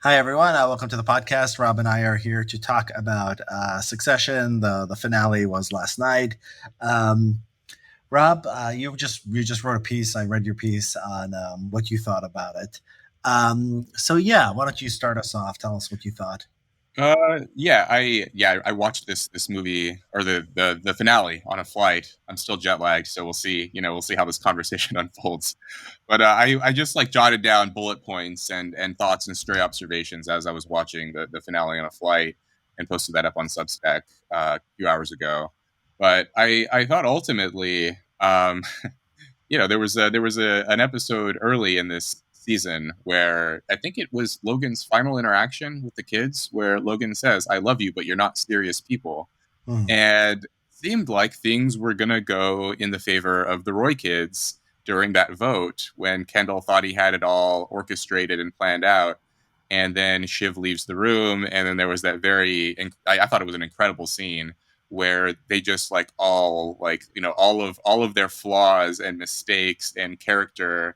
Hi, everyone. Welcome to the podcast. Rob and I are here to talk about Succession. The finale was last night. Um, Rob, you just wrote a piece. I read your piece on what you thought about it. So yeah, why don't you start us off? Tell us what you thought. I watched this movie or the finale on a flight. I'm still jet lagged, so we'll see. We'll see how this conversation unfolds. But I just like jotted down bullet points and thoughts and stray observations as I was watching the finale on a flight and posted that up on Substack a few hours ago. But I thought ultimately, there was an episode early in this season where I think it was Logan's final interaction with the kids, where Logan says, "I love you, but you're not serious people," Hmm. and it seemed like things were gonna go in the favor of the Roy kids during that vote when Kendall thought he had it all orchestrated and planned out. And then Shiv leaves the room, and then there was that I thought it was an incredible scene where they just like all like all of their flaws and mistakes and character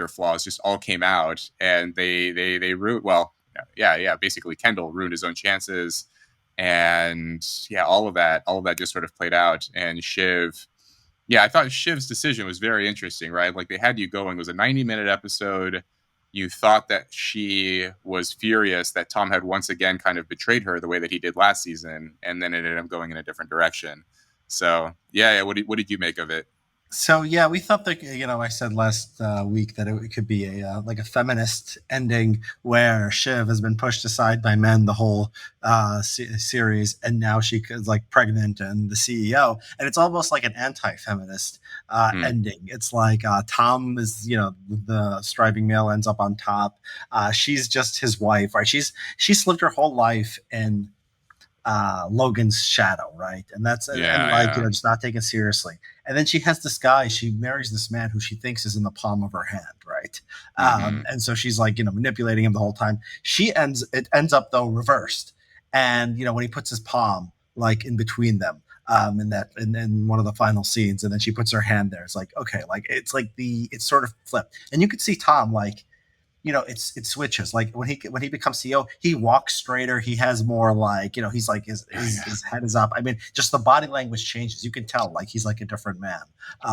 flaws just all came out, and they ruined basically Kendall ruined his own chances, and yeah, all of that just sort of played out. And Shiv, yeah, I thought Shiv's decision was very interesting, right? Like they had you going, it was a 90-minute episode. You thought that she was furious that Tom had once again kind of betrayed her the way that he did last season, and then it ended up going in a different direction. So yeah. What did you make of it? So yeah, we thought that I said last week that it could be a like a feminist ending where Shiv has been pushed aside by men the whole series, and now she is like pregnant and the CEO, and it's almost like an anti-feminist Hmm. ending. It's like Tom is the striving male ends up on top. She's just his wife, right? She's lived her whole life in Logan's shadow, right? And Yeah, like yeah. just not taken seriously. And then she has this guy. She marries this man who she thinks is in the palm of her hand, right? Hmm. And so she's like manipulating him the whole time. It ends up though reversed, and when he puts his palm like in between them. In one of the final scenes, and then she puts her hand there. It's like okay, like it's sort of flipped, and you could see Tom like it switches like when he becomes CEO, he walks straighter, he has more like he's like Yeah, yeah. his head is up. I mean, just the body language changes, you can tell like he's like a different man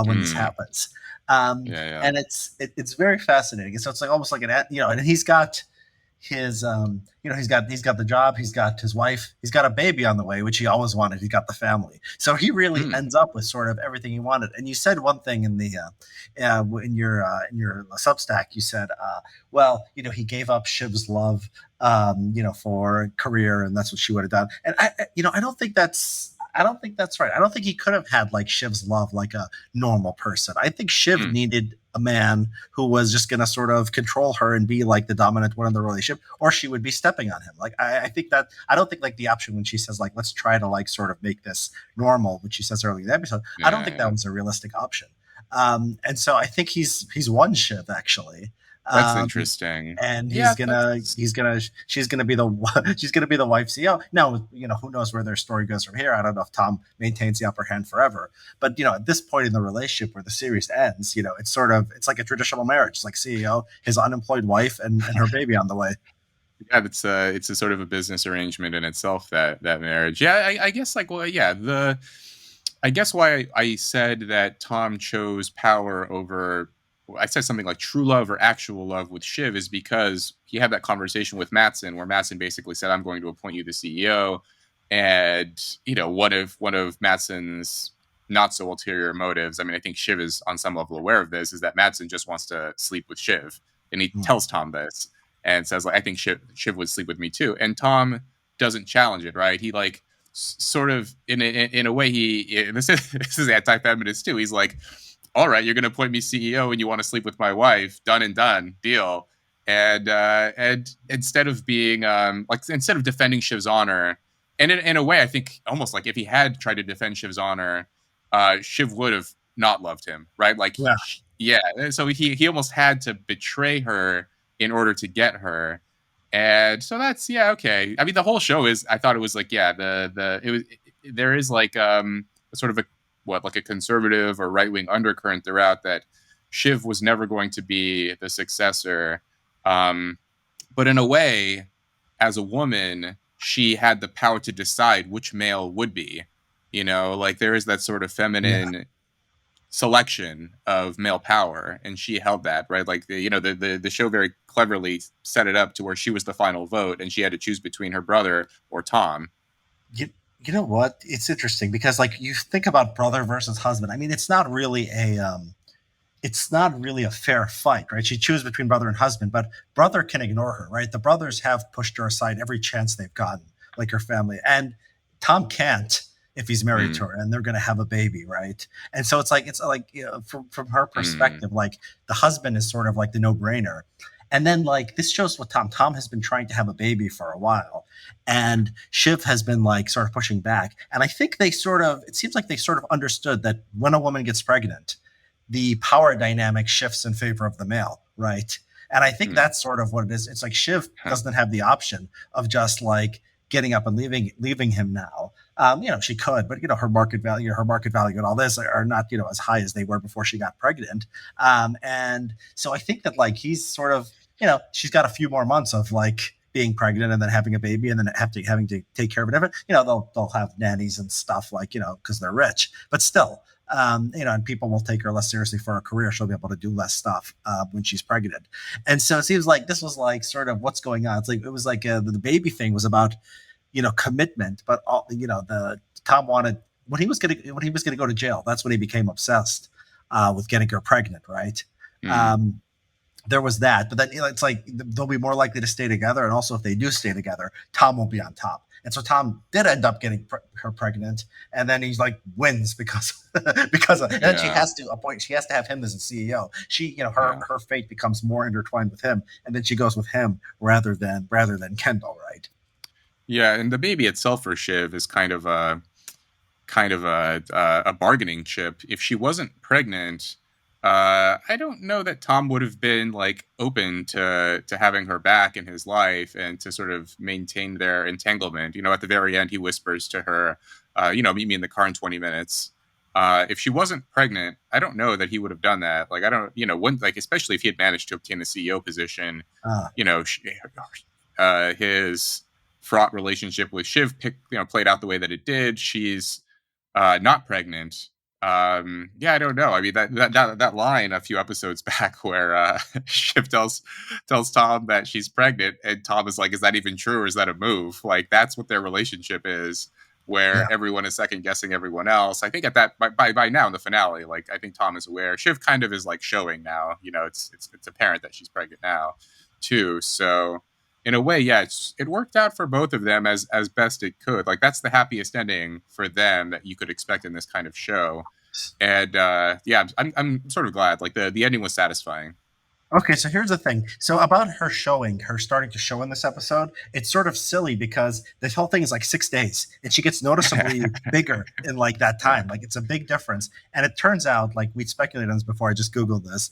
when this Hmm. happens. Yeah, yeah. And it's very fascinating, so it's like almost like and he's got his he's got the job, he's got his wife, he's got a baby on the way, which he always wanted, he's got the family, so he really Hmm. ends up with sort of everything he wanted. And you said one thing in the in your Substack, you said well, he gave up Shiv's love for career, and that's what she would have done. And I don't think that's right. I don't think he could have had like Shiv's love like a normal person. I think Shiv Hmm. needed a man who was just going to sort of control her and be like the dominant one in the relationship, or she would be stepping on him. Like I think that I don't think like the option when she says like let's try to like sort of make this normal, which she says earlier in the episode. I don't Yeah, think that yeah. was a realistic option. And so I think he's one Shiv actually. That's Um, interesting. and Yeah, she's gonna be the she's gonna be the wife CEO. Now, who knows where their story goes from here. I don't know if Tom maintains the upper hand forever, but at this point in the relationship where the series ends, it's like a traditional marriage. It's like CEO, his unemployed wife, and her baby on the way. yeah, it's a sort of a business arrangement in itself, that marriage. Yeah, I guess like, well, yeah, the I guess why I said that Tom chose power over, I said something like true love or actual love with Shiv is because he had that conversation with Matson where Matson basically said, "I'm going to appoint you the CEO," and one of Matson's not so ulterior motives. I mean, I think Shiv is on some level aware of this. Is that Matson just wants to sleep with Shiv, and he Hmm. tells Tom this and says, like, "I think Shiv would sleep with me too," and Tom doesn't challenge it, right? He like sort of in a way this is anti-feminist too. He's like, all right, you're going to appoint me CEO and you want to sleep with my wife, done and done, deal. And instead of being instead of defending Shiv's honor, and in a way I think almost like if he had tried to defend Shiv's honor, Shiv would have not loved him, right? Like Yeah. yeah, so he almost had to betray her in order to get her. And so that's, yeah, okay. I mean, the whole show is, I thought it was like, yeah, the it was there is like sort of a like a conservative or right wing undercurrent throughout that Shiv was never going to be the successor. Um, But in a way, as a woman, she had the power to decide which male would be. You know, like there is that sort of Yeah. feminine selection of male power, and she held that, right? Like the show very cleverly set it up to where she was the final vote, and she had to choose between her brother or Tom. You, you know what? It's interesting because like you think about brother versus husband. I mean, it's not really a fair fight, right? She chooses between brother and husband, but brother can ignore her, right? The brothers have pushed her aside every chance they've gotten, like her family. And Tom can't if he's married to Mm, her and they're going to have a baby, right? And so it's like from her mm, perspective, like the husband is sort of like the no-brainer. And then like this shows what Tom has been trying to have a baby for a while. And Shiv has been like sort of pushing back. And I think it seems like they sort of understood that when a woman gets pregnant, the power dynamic shifts in favor of the male, right? And I think mm. that's sort of what it is. It's like Shiv Huh. doesn't have the option of just like getting up and leaving him now. She could, but her market value, and all this are not as high as they were before she got pregnant. And so I think that like he's sort of she's got a few more months of like being pregnant and then having a baby and then having to take care of it. They'll have nannies and stuff like because they're rich, but still and people will take her less seriously for her career. She'll be able to do less stuff when she's pregnant. And so it seems like this was like sort of what's going on. It's like it was like the baby thing was about commitment, but the Tom wanted when he was gonna go to jail. That's when he became obsessed with getting her pregnant, right? Mm. Um, there was that, but then it's like they'll be more likely to stay together, and also if they do stay together, Tom won't be on top. And so Tom did end up getting her pregnant, and then he's like wins because and then Yeah, she has to have him as a CEO. yeah. Her fate becomes more intertwined with him, and then she goes with him rather than Kendall, right? Yeah, and the baby itself for Shiv is kind of a bargaining chip. If she wasn't pregnant, I don't know that Tom would have been like open to having her back in his life and to sort of maintain their entanglement. You know, at the very end, he whispers to her, meet me in the car in 20 minutes. If she wasn't pregnant, I don't know that he would have done that. Like, I don't, when, like, especially if he had managed to obtain the CEO position, Uh, you know, his fraught relationship with Shiv played out the way that it did. She's not pregnant. Yeah, I don't know. I mean, that line a few episodes back where Shiv tells Tom that she's pregnant, and Tom is like, "Is that even true, or is that a move?" Like that's what their relationship is, yeah, where everyone is second guessing everyone else. I think at that by now in the finale, like I think Tom is aware. Shiv kind of is like showing now. You know, it's apparent that she's pregnant now, too. So in a way, yeah, it worked out for both of them as best it could. Like that's the happiest ending for them that you could expect in this kind of show. And yeah, I'm sort of glad. Like the ending was satisfying. Okay, so here's the thing. So about her starting to show in this episode, it's sort of silly because this whole thing is like 6 days, and she gets noticeably bigger in like that Yeah, time. Like it's a big difference. And it turns out, like we speculated on this before, I just googled this.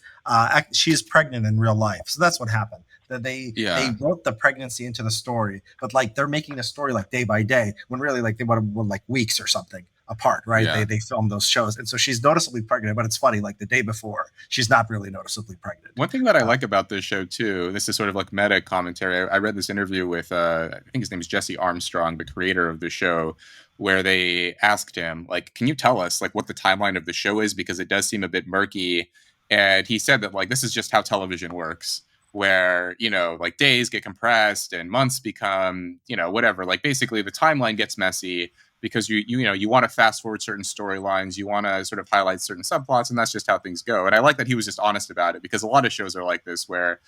She's pregnant in real life, so that's what happened. That they yeah, wrote the pregnancy into the story, but like they're making the story like day by day, when really like they would have been like weeks or something apart, right? They yeah. they filmed those shows, and so she's noticeably pregnant. But it's funny, like the day before, she's not really noticeably pregnant. One thing that I Uh, like about this show too, this is sort of like meta commentary. I read this interview with I think his name is Jesse Armstrong, the creator of the show, where they asked him like, "Can you tell us like what the timeline of the show is because it does seem a bit murky?" And he said that like this is just how television works, where like days get compressed and months become whatever. Like basically the timeline gets messy because you want to fast forward certain storylines, you want to sort of highlight certain subplots, and that's just how things go. And I like that he was just honest about it because a lot of shows are like this, where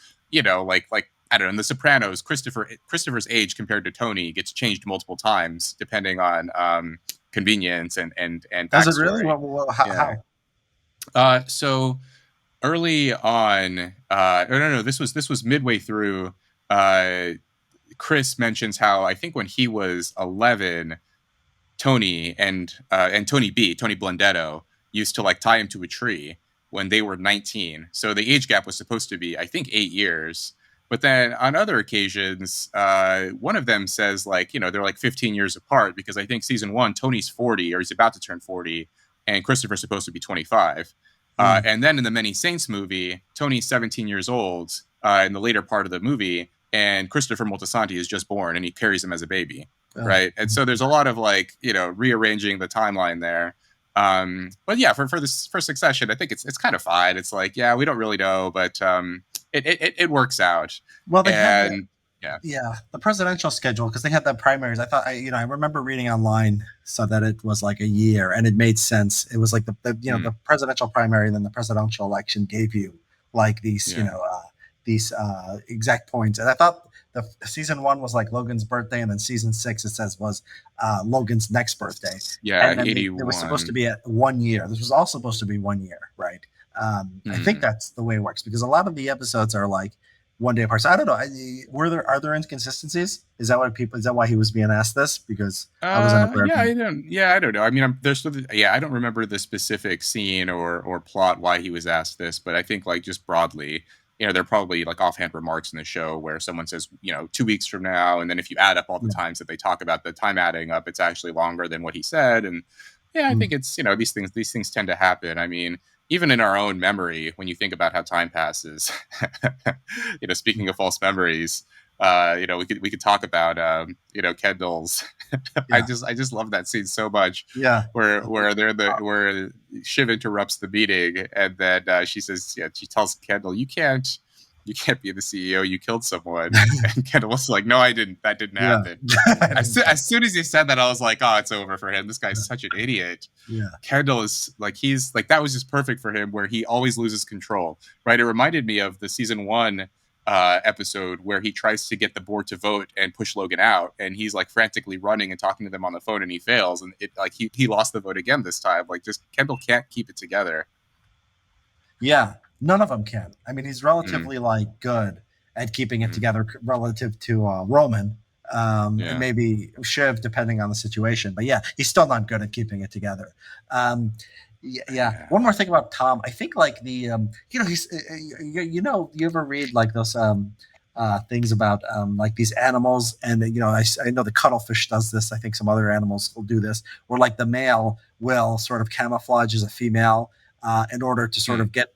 like I don't know, in The Sopranos, Christopher's age compared to Tony gets changed multiple times depending on convenience and does it really? backstory. Yeah. How? So early on, no, this was midway through. Uh, Chris mentions how I think when he was 11, Tony Tony Blendetto, used to like tie him to a tree when they were 19. So the age gap was supposed to be, I think, 8 years. But then on other occasions, one of them says like, they're like 15 years apart because I think season one, Tony's 40 or he's about to turn 40, and Christopher's supposed to be 25. Mm, And then in the Many Saints movie, Tony's 17 years old in the later part of the movie, and Christopher Moltisanti is just born, and he carries him as a baby, Oh, right? And so there's a lot of like rearranging the timeline there. But yeah, for this for Succession, I think it's kind of fine. It's like, yeah, we don't really know, but it works out. well, they had the And yeah. yeah, the presidential schedule because they had the primaries. I thought I remember reading online so that it was like a year, and it made sense. It was like Mm, the presidential primary and then the presidential election gave you like yeah. these exact points. And I thought the season one was like Logan's birthday, and then season six it says was Logan's next birthday, Yeah, and then it was supposed to 81. be at 1 year. This was all supposed to be 1 year, right? I think Hmm. that's the way it works because a lot of the episodes are like 1 day apart. So I don't know. Are there inconsistencies? Is that what people? Is that why he was being asked this? Because I was unaware of Yeah, him. I don't know. I mean, yeah, I don't remember the specific scene or plot why he was asked this, but I think like just broadly, there are probably like offhand remarks in the show where someone says, 2 weeks from now, and then if you add up all the Yeah. times that they talk about the time adding up, it's actually longer than what he said. And yeah, I Mm. think it's these things tend to happen. I mean, even in our own memory, when you think about how time passes, speaking of false memories, we could talk about Kendall's. Yeah. I just love that scene so much, Yeah. where Shiv interrupts the meeting, and then she says, yeah, she tells Kendall, you can't be the CEO. You killed someone, and Kendall was like, no, I didn't. That didn't Yeah. happen. As soon as he said that, I was like, oh, it's over for him. This guy's such an idiot. Yeah. Kendall is like, he's like, that was just perfect for him, where he always loses control, right? It reminded me of the season one episode where he tries to get the board to vote and push Logan out, and he's like frantically running and talking to them on the phone, and he fails, and it like he lost the vote again this time. Like, just Kendall can't keep it together. Yeah, none of them can. I mean, he's Mm, relatively like good at keeping it mm, together relative to Roman, and yeah, maybe Shiv, depending on the situation. But yeah, he's still not good at keeping it together. Um, yeah. yeah. One more thing about Tom, I think like he's you ever read like those things about like these animals, and I know the cuttlefish does this. I think some other animals will do this, where like the male will sort of camouflage as a female in order to sort Mm, of get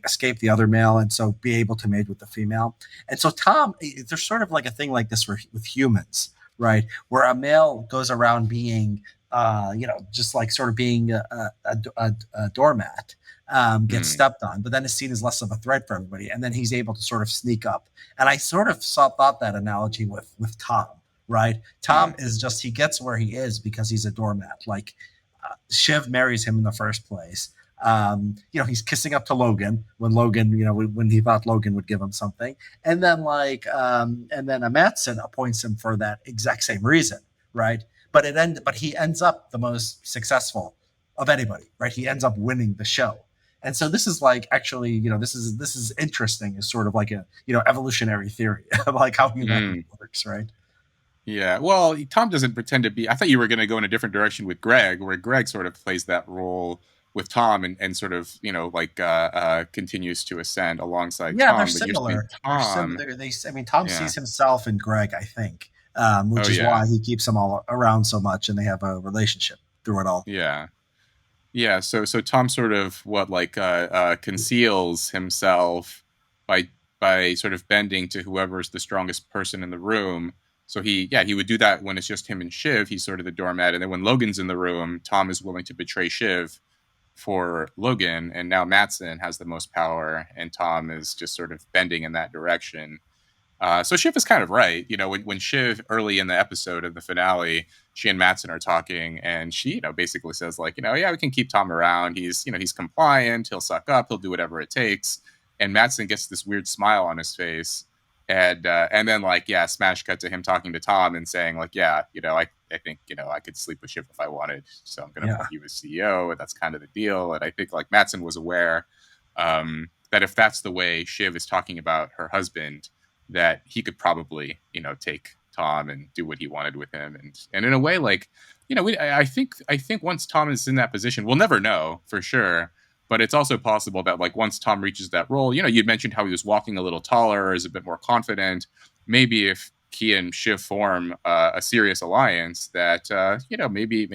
escape the other male and so be able to mate with the female. And so Tom, there's sort of like a thing like this with humans, right? Where a male goes around being, just like sort of being a doormat, gets mm, stepped on, but then is seen as less of a threat for everybody, and then he's able to sort of sneak up. And I sort of thought that analogy with Tom, right? Tom mm, is just he gets where he is because he's a doormat. Like Shiv marries him in the first place. He's kissing up to Logan when Logan, when he thought Logan would give him something, and then and then a Matson appoints him for that exact same reason, right? But he ends up the most successful of anybody, right? He ends up winning the show, and so this is like actually, this is interesting. Is sort of like a evolutionary theory of like how humanity mm. works, right? Yeah. Well, Tom doesn't pretend to be. I thought you were going to go in a different direction with Greg, where Greg sort of plays that role with Tom, and sort of like continues to ascend alongside Yeah, they're Tom. But you're saying similar. Tom. I mean, Tom Yeah. sees himself in Greg, I think, Oh which is yeah. why he keeps them all around so much, and they have a relationship through it all. Yeah. Yeah. So Tom sort of what like conceals himself by sort of bending to whoever's the strongest person in the room. So he would do that when it's just him and Shiv. He's sort of the doormat, and then when Logan's in the room, Tom is willing to betray Shiv for Logan, and now Matson has the most power, and Tom is just sort of bending in that direction. So Shiv is kind of right. When Shiv early in the episode of the finale, she and Matson are talking, and she, basically says like, yeah, we can keep Tom around. He's compliant. He'll suck up. He'll do whatever it takes. And Matson gets this weird smile on his face, and then like, yeah, smash cut to him talking to Tom and saying like, yeah, I think I could sleep with Shiv if I wanted, so I'm gonna Yeah, appoint you as CEO, and that's kind of the deal. And I think like Matson was aware that if that's the way Shiv is talking about her husband, that he could probably take Tom and do what he wanted with him, and in a way like I think once Tom is in that position, we'll never know for sure, but it's also possible that like once Tom reaches that role, you'd mentioned how he was walking a little taller, is a bit more confident. Maybe if he and Shiv form a serious alliance, that maybe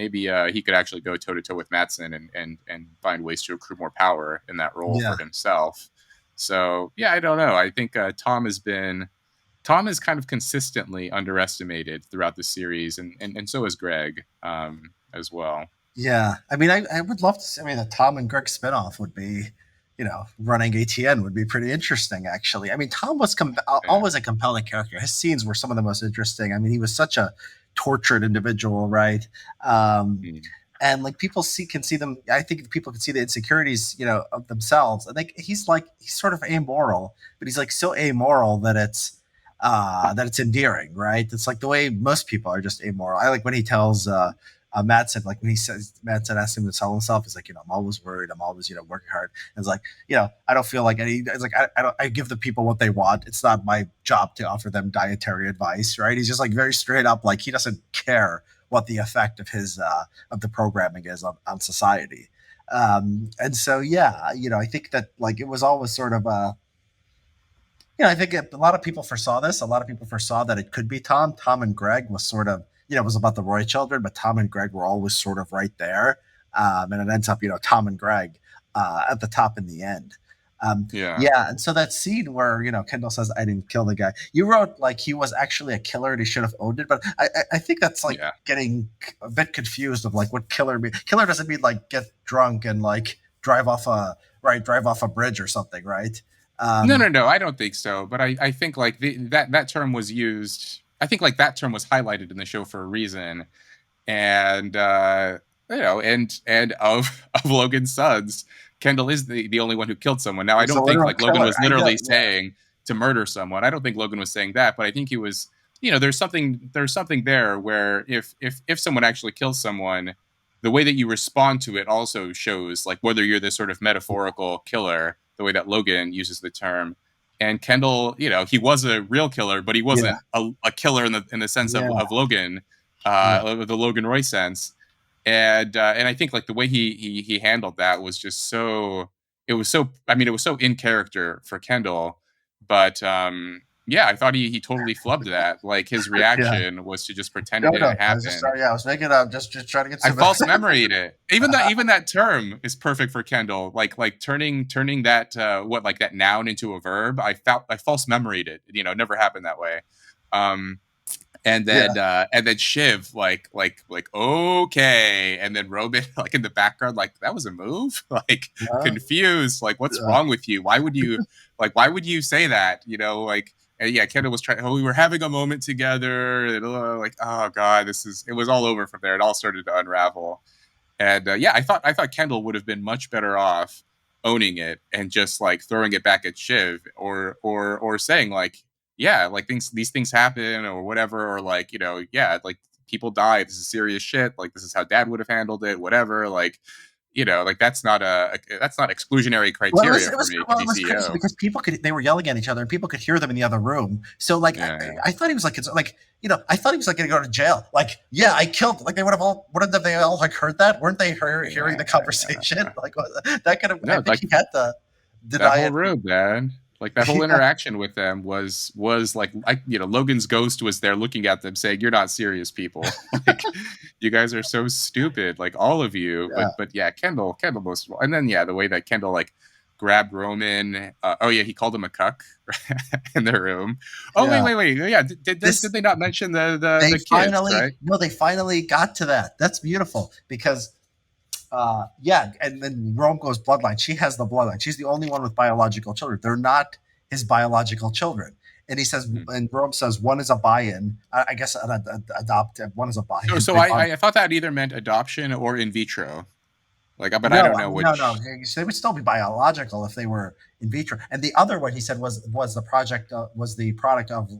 he could actually go toe to toe with Matson and find ways to accrue more power in that role yeah, for himself. So yeah, I don't know. I think Tom has been Tom is kind of consistently underestimated throughout the series, and so is Greg as well. Yeah, I mean, I would love to see. I mean, a Tom and Greg spinoff would be, running ATN would be pretty interesting, actually. I mean, Tom was Yeah. always a compelling character. His scenes were some of the most interesting. I mean, he was such a tortured individual, right? Um, Mm. and like people can see them. I think people can see the insecurities, of themselves. And like he's sort of amoral, but he's like so amoral that it's endearing, right? It's like the way most people are just amoral. I like when he tells Madsen, like when he says Madsen asked him to sell himself, he's like, I'm always worried, I'm always, working hard. And it's like, I don't feel like any. It's like I give the people what they want. It's not my job to offer them dietary advice, right? He's just like very straight up, like he doesn't care what the effect of his of the programming is on society. And so yeah, I think that like it was always sort of I think a lot of people foresaw this. A lot of people foresaw that it could be Tom. Tom and Greg was sort of, it was about the Roy children, but Tom and Greg were always sort of right there. And it ends up, Tom and Greg at the top in the end. Yeah. Yeah, and so that scene where Kendall says, "I didn't kill the guy." You wrote like he was actually a killer and he should have owned it, but I think that's like Yeah. getting a bit confused of like what killer mean. Killer doesn't mean like get drunk and like drive off a bridge or something, right? No, Um, no, no. I don't think so. But I think like that term was used. I think like that term was highlighted in the show for a reason, and and of Logan's sons, Kendall is the only one who killed someone. Now I He's a don't think literal like Logan killer. was I know. literally Yeah. saying to murder someone. I don't think Logan was saying that, but I think he was. There's something there where if someone actually kills someone, the way that you respond to it also shows like whether you're this sort of metaphorical killer, the way that Logan uses the term. And Kendall, he was a real killer, but he Yeah. wasn't a killer in the sense Yeah. of Logan, Yeah. the Logan Roy sense. And I think like the way he handled that was just so it was so I mean it was so in character for Kendall, but yeah, I thought he totally flubbed that. Like his Yeah. reaction was to just pretend No, it no. didn't I was just happen. sorry. Yeah, I was making up, just trying to get I some. false memoried it. Even that term is perfect for Kendall. Like turning that what like that noun into a verb. I false memoried it. It never happened that way. Um, Yeah. and then Shiv like okay, and then Robin like in the background like that was a move, like Yeah. confused, like what's Yeah. wrong with you? Why would you say that? Like and yeah, Kendall was trying. Oh, we were having a moment together, and, like oh god, it was all over from there. It all started to unravel, and yeah, I thought Kendall would have been much better off owning it and just like throwing it back at Shiv, or saying like, yeah, like these things happen or whatever, or like yeah, like people die. This is serious shit. Like this is how Dad would have handled it. Whatever. Like like that's not exclusionary Well, criteria for me to well, be it was crazy CEO. because they were yelling at each other and people could hear them in the other room. So like Yeah, yeah, I thought he was like I thought he was like going to go to jail. Like yeah, I killed. Like they would have all wouldn't have they all like heard that? Weren't they hearing the conversation? yeah. Like that could have. I No, think like he had to that deny whole it. room, man. Like that whole Yeah. interaction with them was like Logan's ghost was there looking at them saying, "You're not serious people. Like you guys are so stupid. Like all of you." Yeah. But yeah, Kendall most of all, and then yeah, the way that Kendall like grabbed Roman. Oh yeah, he called him a cuck in their room. Oh Yeah. wait. Yeah, did This they not mention the kids? Right? they finally got to that. That's beautiful because yeah, and then Rome goes bloodline. She has the bloodline. She's the only one with biological children. They're not his biological children. And he says, Mm. and Rome says, one is a buy-in. I guess an adoptive. One is a So buy-in. so I thought that either meant adoption or in vitro. Like, but I No, don't know no. which. They would still be biological if they were in vitro. And the other one he said was the project was the product of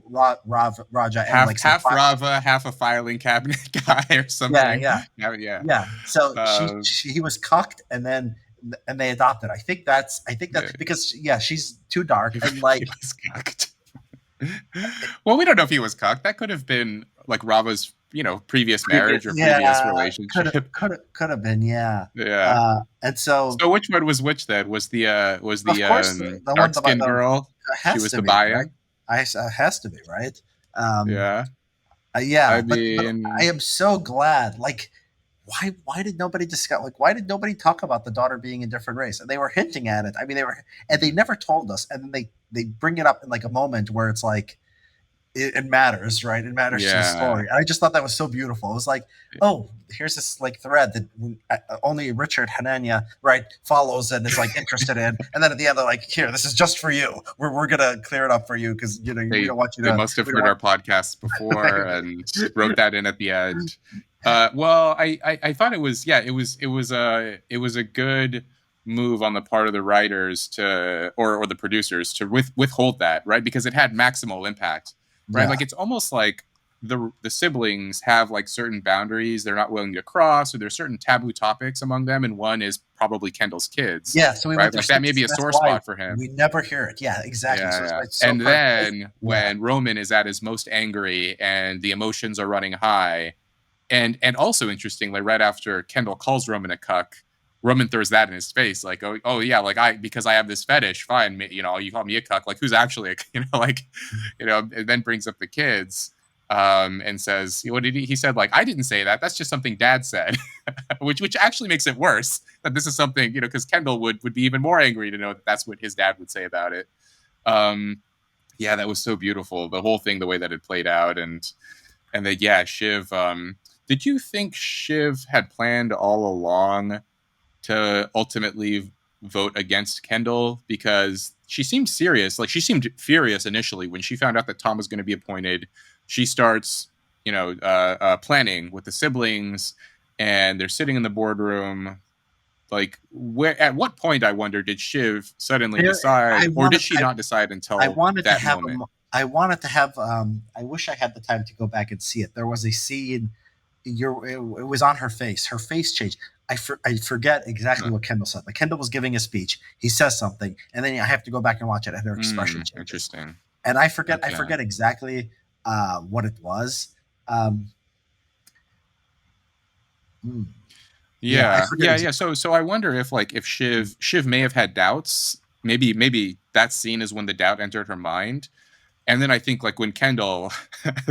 Raja and half like some. half Rava, half a filing cabinet guy or Yeah, something. yeah. Yeah. Yeah. So Uh, he was cucked and they adopted. I think that yeah. because yeah, she's too dark He, and he like was cocked. Well, we don't know if he was cocked. That could have been like Rava's, previous previous, marriage or previous yeah, relationship. could have been, yeah. Yeah. And so So which one was which then? Was of the course the one dark skinned girl? She has was to the be right. buy-in. Has to be right. Um, Yeah. I yeah, but I mean, am so glad. Like, why did nobody discuss? Like, why did nobody talk about the daughter being a different race? And they were hinting at it. I mean, and they never told us. And then they bring it up in like a moment where it's like it matters, right? It matters to the Yeah. story. And I just thought that was so beautiful. It was like, oh, here's this like thread that only Richard Hanania, right, follows and is like interested in, and then at the end they're like, here, this is just for you. We're gonna clear it up for you because you know we don't want you They to. must have We don't heard want. our podcasts before and wrote that in at the end. Well, I thought it was, yeah, it was a good move on the part of the writers to, or the producers to withhold that, right? Because it had maximal impact, right? Yeah. Like it's almost like the siblings have like certain boundaries they're not willing to cross, or there's certain taboo topics among them, and one is probably Kendall's kids, Yeah, so we went right? through Like that may six, be a and that's sore why spot for him. we never hear it. Yeah, exactly. So Yeah, it's yeah. why it's so And perfect. then Yeah, when Roman is at his most angry and the emotions are running high, and also interestingly, right after Kendall calls Roman a cuck, Roman throws that in his face, like, oh yeah, like because I have this fetish, fine, you know, you call me a cuck, like who's actually a, you know, like, you know, and then brings up the kids, and says, what did he said, like, I didn't say that, that's just something Dad said, which actually makes it worse that this is something, you know, because Kendall would be even more angry to know that that's what his dad would say about it. Um, yeah, that was so beautiful, the whole thing, the way that it played out, and then yeah, Shiv. Did you think Shiv had planned all along to ultimately vote against Kendall? Because she seemed serious. Like she seemed furious initially when she found out that Tom was going to be appointed. She starts, you know, planning with the siblings, and they're sitting in the boardroom. Like, where? At what point, I wonder, did Shiv suddenly there. decide, I or did wanted. she not decide I until wanted to that have moment? I wanted to have. I wish I had the time to go back and see it. There was a scene. It was on her face. Her face changed. I forget exactly Huh. what Kendall said. Like Kendall was giving a speech. He says something, and then I have to go back and watch it, and her expression changes. Interesting. And I Okay. forget exactly what it was. Um, hmm, yeah, I Yeah, forget yeah, exactly. yeah. So I wonder if like if Shiv may have had doubts. Maybe that scene is when the doubt entered her mind. And then I think like when Kendall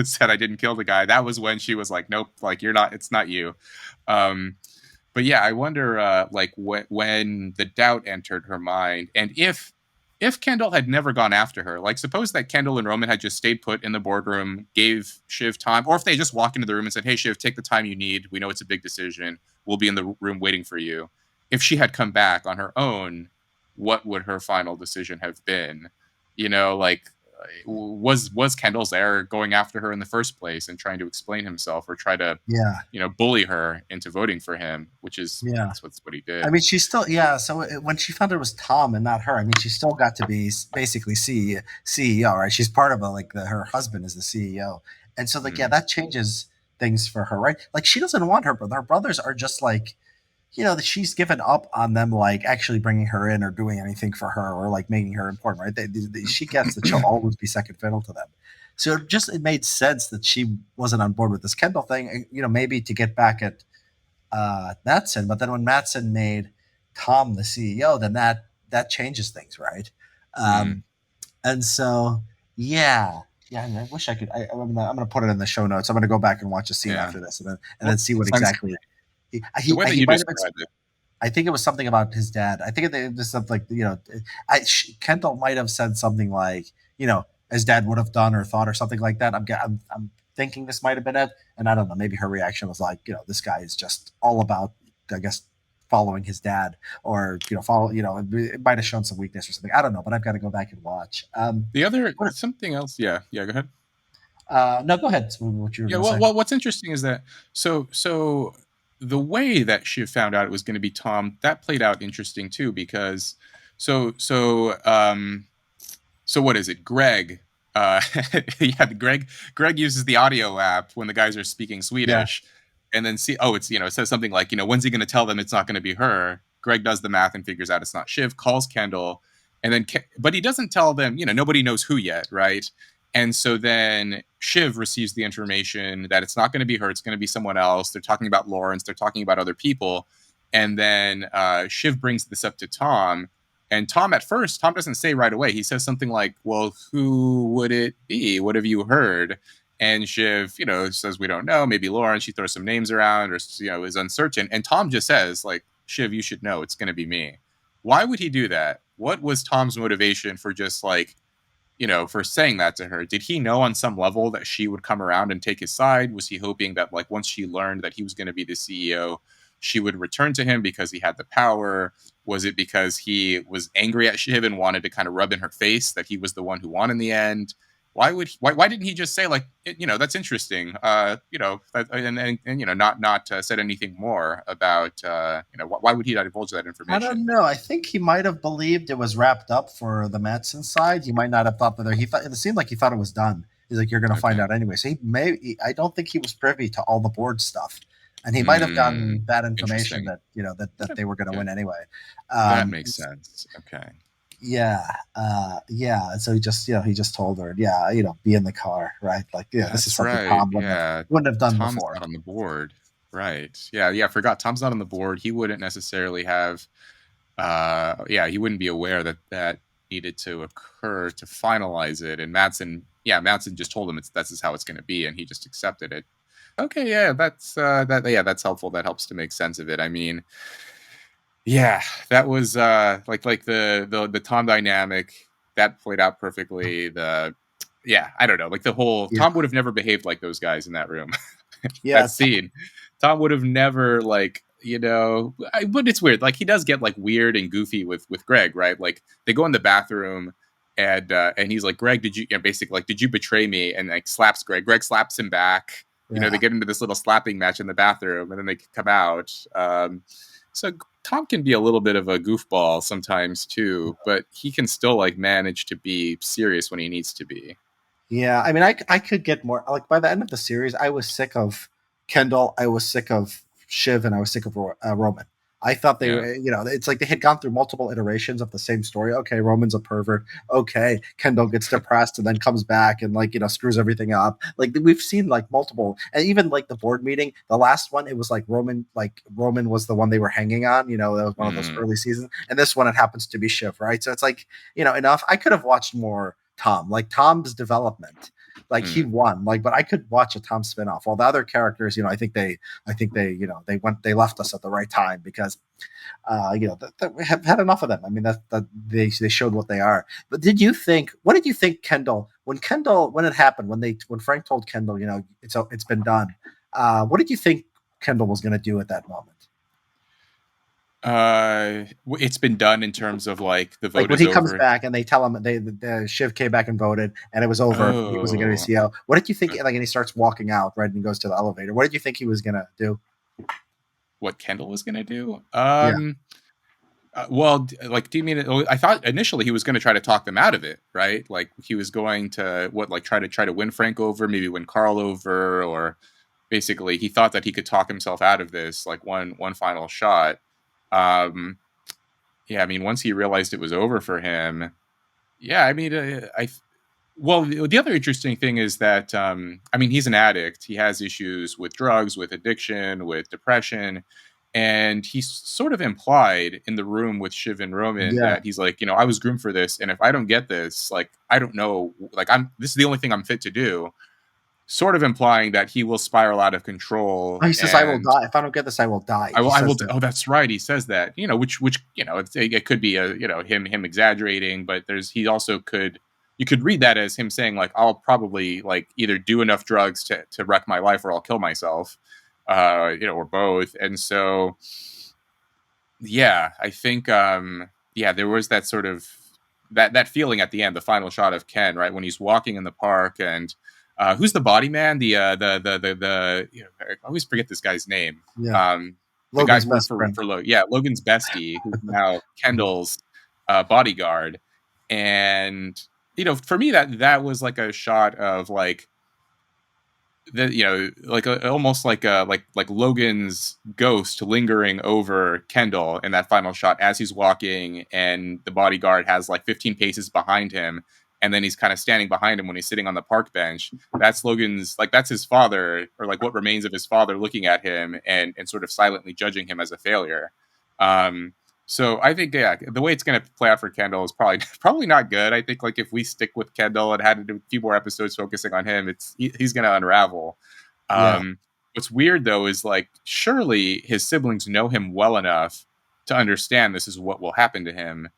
said I didn't kill the guy, that was when she was like, nope, like you're not, it's not you. Um, but yeah, I wonder like when the doubt entered her mind, and if Kendall had never gone after her, like suppose that Kendall and Roman had just stayed put in the boardroom, gave Shiv time, or if they just walked into the room and said, "Hey Shiv, take the time you need. We know it's a big decision. We'll be in the room waiting for you." If she had come back on her own, what would her final decision have been? You know, like was Kendall's there going after her in the first place and trying to explain himself or try to, Yeah, you know, bully her into voting for him, which is yeah. that's what he I did. mean, she still, yeah. So when she found it was Tom and not her, I mean, she still got to be basically CEO, right? She's part of her husband is the CEO, and so like, yeah, Mm, that changes things for her, right? Like, she doesn't want her brother. Her brothers are just like, that she's given up on them, like actually bringing her in or doing anything for her or like making her important, right? She gets that she'll always be second fiddle to them. So it made sense that she wasn't on board with this Kendall thing, maybe to get back at Matson. But then when Matson made Tom the CEO, then that changes things, right? mm, Um, and so, yeah, yeah. I wish I could. I'm gonna put it in the show notes. I'm gonna go back and watch a scene yeah. after this, and then Well, see what sounds exactly the way that he you might have been. described it. I think it was something about his dad. I think it was something like Kendall might have said something like his dad would have done or thought or something like that. I'm thinking this might have been it, and I don't know. Maybe her reaction was like this guy is just all about I guess following his dad or follow it might have shown some weakness or something. I don't know, but I've got to go back and watch. The other What, something else, yeah, yeah. Go ahead. no, go ahead. What you were Yeah. going to say? Well, what's interesting is that so the way that she found out it was going to be Tom, that played out interesting too, because so so um so what is it? Greg. Yeah, Greg uses the audio app when the guys are speaking Yeah, Swedish, and then see, oh, it's, it says something like, when's he going to tell them it's not going to be her? Greg does the math and figures out it's not Shiv, calls Kendall, and then but he doesn't tell them, nobody knows who yet, right? And so then Shiv receives the information that it's not going to be her, it's going to be someone else. They're talking about Lawrence, they're talking about other people, and then Shiv brings this up to Tom, and Tom, at first, Tom doesn't say right away. He says something like, "Well, who would it be? What have you heard?" And Shiv, says, "We don't know. Maybe Lauren." She throws some names around, or is uncertain. And Tom just says, like, "Shiv, you should know. It's going to be me." Why would he do that? What was Tom's motivation for just like for saying that to her. Did he know on some level that she would come around and take his side? Was he hoping that like once she learned that he was going to be the CEO, she would return to him because he had the power? Was it because he was angry at Shiv and wanted to kind of rub in her face that he was the one who won in the end? Why didn't he just say like, that's interesting, not said anything more about, why would he not divulge that I don't information? know. I think he might have believed it was wrapped up for the Madsen side. He might not have thought that. He thought it seemed like he thought it was done. He's like, "You're going to find Okay. out anyway." So he may. I don't think he was privy to all the board stuff, and he might have Hmm. gotten that information Interesting. that that Yeah, they were going to okay. win anyway. That makes sense. Okay. Yeah, yeah. And so he just told her, yeah, be in the car, right? Like, yeah, this is That's something right. Tom Yeah. wouldn't have done Tom's before. not on the board. Right. Yeah. Yeah. I forgot. Tom's not on the board. He wouldn't necessarily have. Yeah. He wouldn't be aware that that needed to occur to finalize it. And Madsen. Yeah. Madsen just told him this is how it's going to be, and he just accepted it. Okay. Yeah. That's that. Yeah. That's helpful. That helps to make sense of it. I mean, yeah, that was like the Tom dynamic that played out perfectly. Yeah, I don't know, like the whole Yeah, Tom would have never behaved like those guys in that room. yeah. That scene, Tom would have never like but it's weird. Like he does get like weird and goofy with Greg, right? Like they go in the bathroom and he's like, Greg, did you basically like did you betray me? And like slaps Greg. Greg slaps him back. They Yeah. get into this little slapping match in the bathroom, and then they come out. So Tom can be a little bit of a goofball sometimes too, but he can still like manage to be serious when he needs to be. Yeah, I mean, I could get more. Like by the end of the series, I was sick of Kendall. I was sick of Shiv, and I was sick of Roman. I thought they Yeah. were, it's like they had gone through multiple iterations of the same story. Okay, Roman's a pervert. Okay, Kendall gets depressed and then comes back and like screws everything up. Like we've seen like multiple, and even like the board meeting, the last one, it was like Roman was the one they were hanging on. That was one of those Mm, early seasons, and this one it happens to be Shiv, right? So it's like enough. I could have watched more Tom, like Tom's development. Like he mm, won, like, but I could watch a Tom spinoff. All the other characters, I think they left us at the right time because, we have had enough of them. I mean, that they showed what they are. But what did you think, when it happened, when Frank told Kendall, it's been done. What did you think Kendall was going to do at that moment? it's been done in terms of like the Like vote when is he comes over. back and they tell him the Shiv came back and voted and it was over. He wasn't going to be Oh, CEO. What did you think? Like, and he starts walking out, right, and goes to the elevator. What did you think he was going to do? what Kendall was gonna do? Yeah, Well, like, do you mean? I thought initially he was going to try to talk them out of it, right? Like he was going to like try to win Frank over, maybe win Carl over, or basically he thought that he could talk himself out of this, like one final shot. Um, yeah, I mean, once he realized it was over for him, yeah, I mean, well, the other interesting thing is that I mean, he's an addict. He has issues with drugs, with addiction, with depression, and he sort of implied in the room with Shiv and Roman yeah. that he's like, I was groomed for this, and if I don't get this, like, I don't know, like, this is the only thing I'm fit to do. Sort of implying that he will spiral out of control He says, "I will and die if I don't get this. I will die." I He will. I says will. that. Oh, that's right. He says that. Which it could be a him exaggerating, but he also could. You could read that as him saying like, I'll probably like either do enough drugs to wreck my life or I'll kill myself, or both. And so, yeah, I think, yeah, there was that sort of that feeling at the end, the final shot of Ken, right when he's walking in the park and. Who's the body man? I always forget this guy's name. Yeah, Um, the guy Logan's who worked best friend. Logan's bestie, who's now Kendall's bodyguard, and for me that was like a shot of like like almost like like Logan's ghost lingering over Kendall in that final shot as he's walking, and the bodyguard has like 15 paces behind him, and then he's kind of standing behind him when he's sitting on the park bench. That's Logan's, like that's his father, or like what remains of his father, looking at him and sort of silently judging him as a failure. Um, so I think, yeah, the way it's going to play out for Kendall is probably probably not good. I think like if we stick with Kendall and had to do a few more episodes focusing on him, he's going to unravel. Yeah, Um, what's weird though is like surely his siblings know him well enough to understand this is what will happen to him,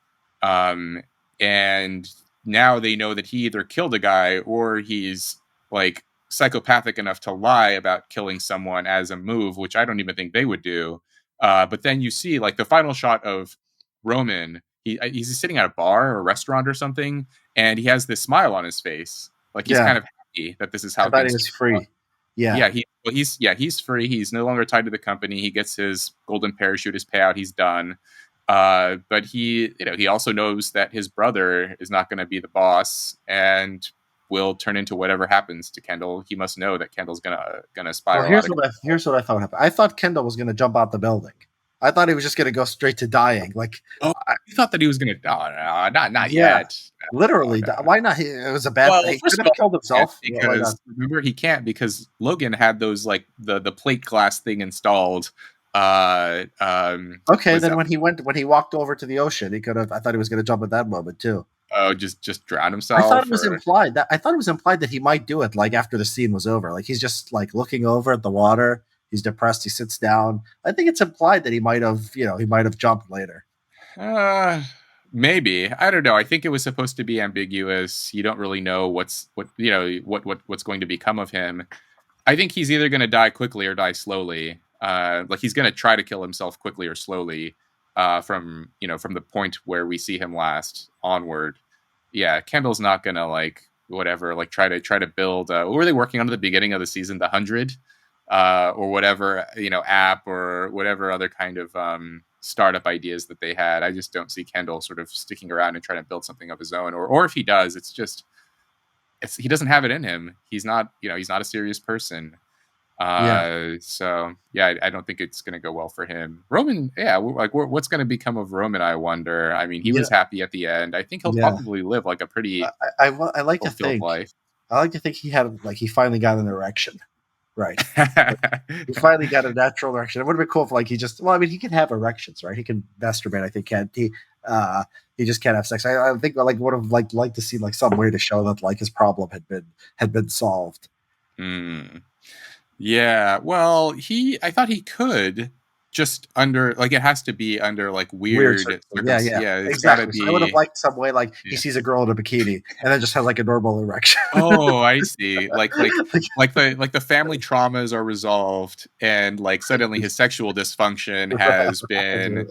um, and now they know that he either killed a guy or he's like psychopathic enough to lie about killing someone as a move, which I don't even think they would do. But then you see like the final shot of Roman. He's sitting at a bar or a restaurant or something, and he has this smile on his face, like he's Yeah, kind of happy that this is I how thought he things was came out. free. Yeah. Yeah, he's free. He's no longer tied to the company. He gets his golden parachute, his payout. He's done. But he also knows that his brother is not going to be the boss and will turn into whatever happens to Kendall. He must know that Kendall's gonna Well, spiral out of. here's what I thought happened. I thought Kendall was going to jump out the building. I thought he was just going to go straight to dying. Like, Oh, I, you thought that he was gonna? Oh, no, not yeah, yet. Oh, literally. no. Why not? It was a bad. Well, He first could of have all, killed he can't himself. Why not? because remember he can't because Logan had those like the plate glass thing installed. Uh, um, Okay, was then that when he walked over to the ocean, he could have. I thought he was going to jump at that moment too. just drown I thought it himself was or? implied that he might do it like after the scene was over. Like he's just like looking over at the water. He's depressed. He sits down. I think it's implied that he might have, he might have jumped later. Uh, Maybe. I don't know. I think it was supposed to be ambiguous. You don't really know what's going to become of him. I think he's either going to die quickly or die slowly. Like he's going to try to kill himself quickly or slowly. From the point where we see him last onward. Yeah, Kendall's not going to like whatever. Like try to build. What were they working on at the beginning of the season? The 100, or whatever app or whatever other kind of startup ideas that they had. I just don't see Kendall sort of sticking around and trying to build something of his own. Or if he does, he doesn't have it in him. He's not a serious person. Yeah, So yeah, I don't think it's going to go well for him. Roman, yeah, like what's going to become of Roman? I wonder. I mean, he yeah, was happy at the end. I think he'll yeah. probably live like a I, pretty I like to fulfilled think. life. I like to think he finally got an erection. Right. He finally got a natural erection. It would have been cool if like he just. Well, I mean, he can have erections, right? He can masturbate. I think can't he? He just can't have sex. I think I like would have liked to see like some way to show that like his problem had been solved. Hmm. Yeah, well, I thought he could just under like it has to be under like Weird weird circumstances. Yeah, yeah, Yeah, it's got to exactly. So I would have be. liked some way like he Yeah. sees a girl in a bikini and then just has like a normal erection. Oh, I see. Like, The family traumas are resolved, and like suddenly his sexual dysfunction has been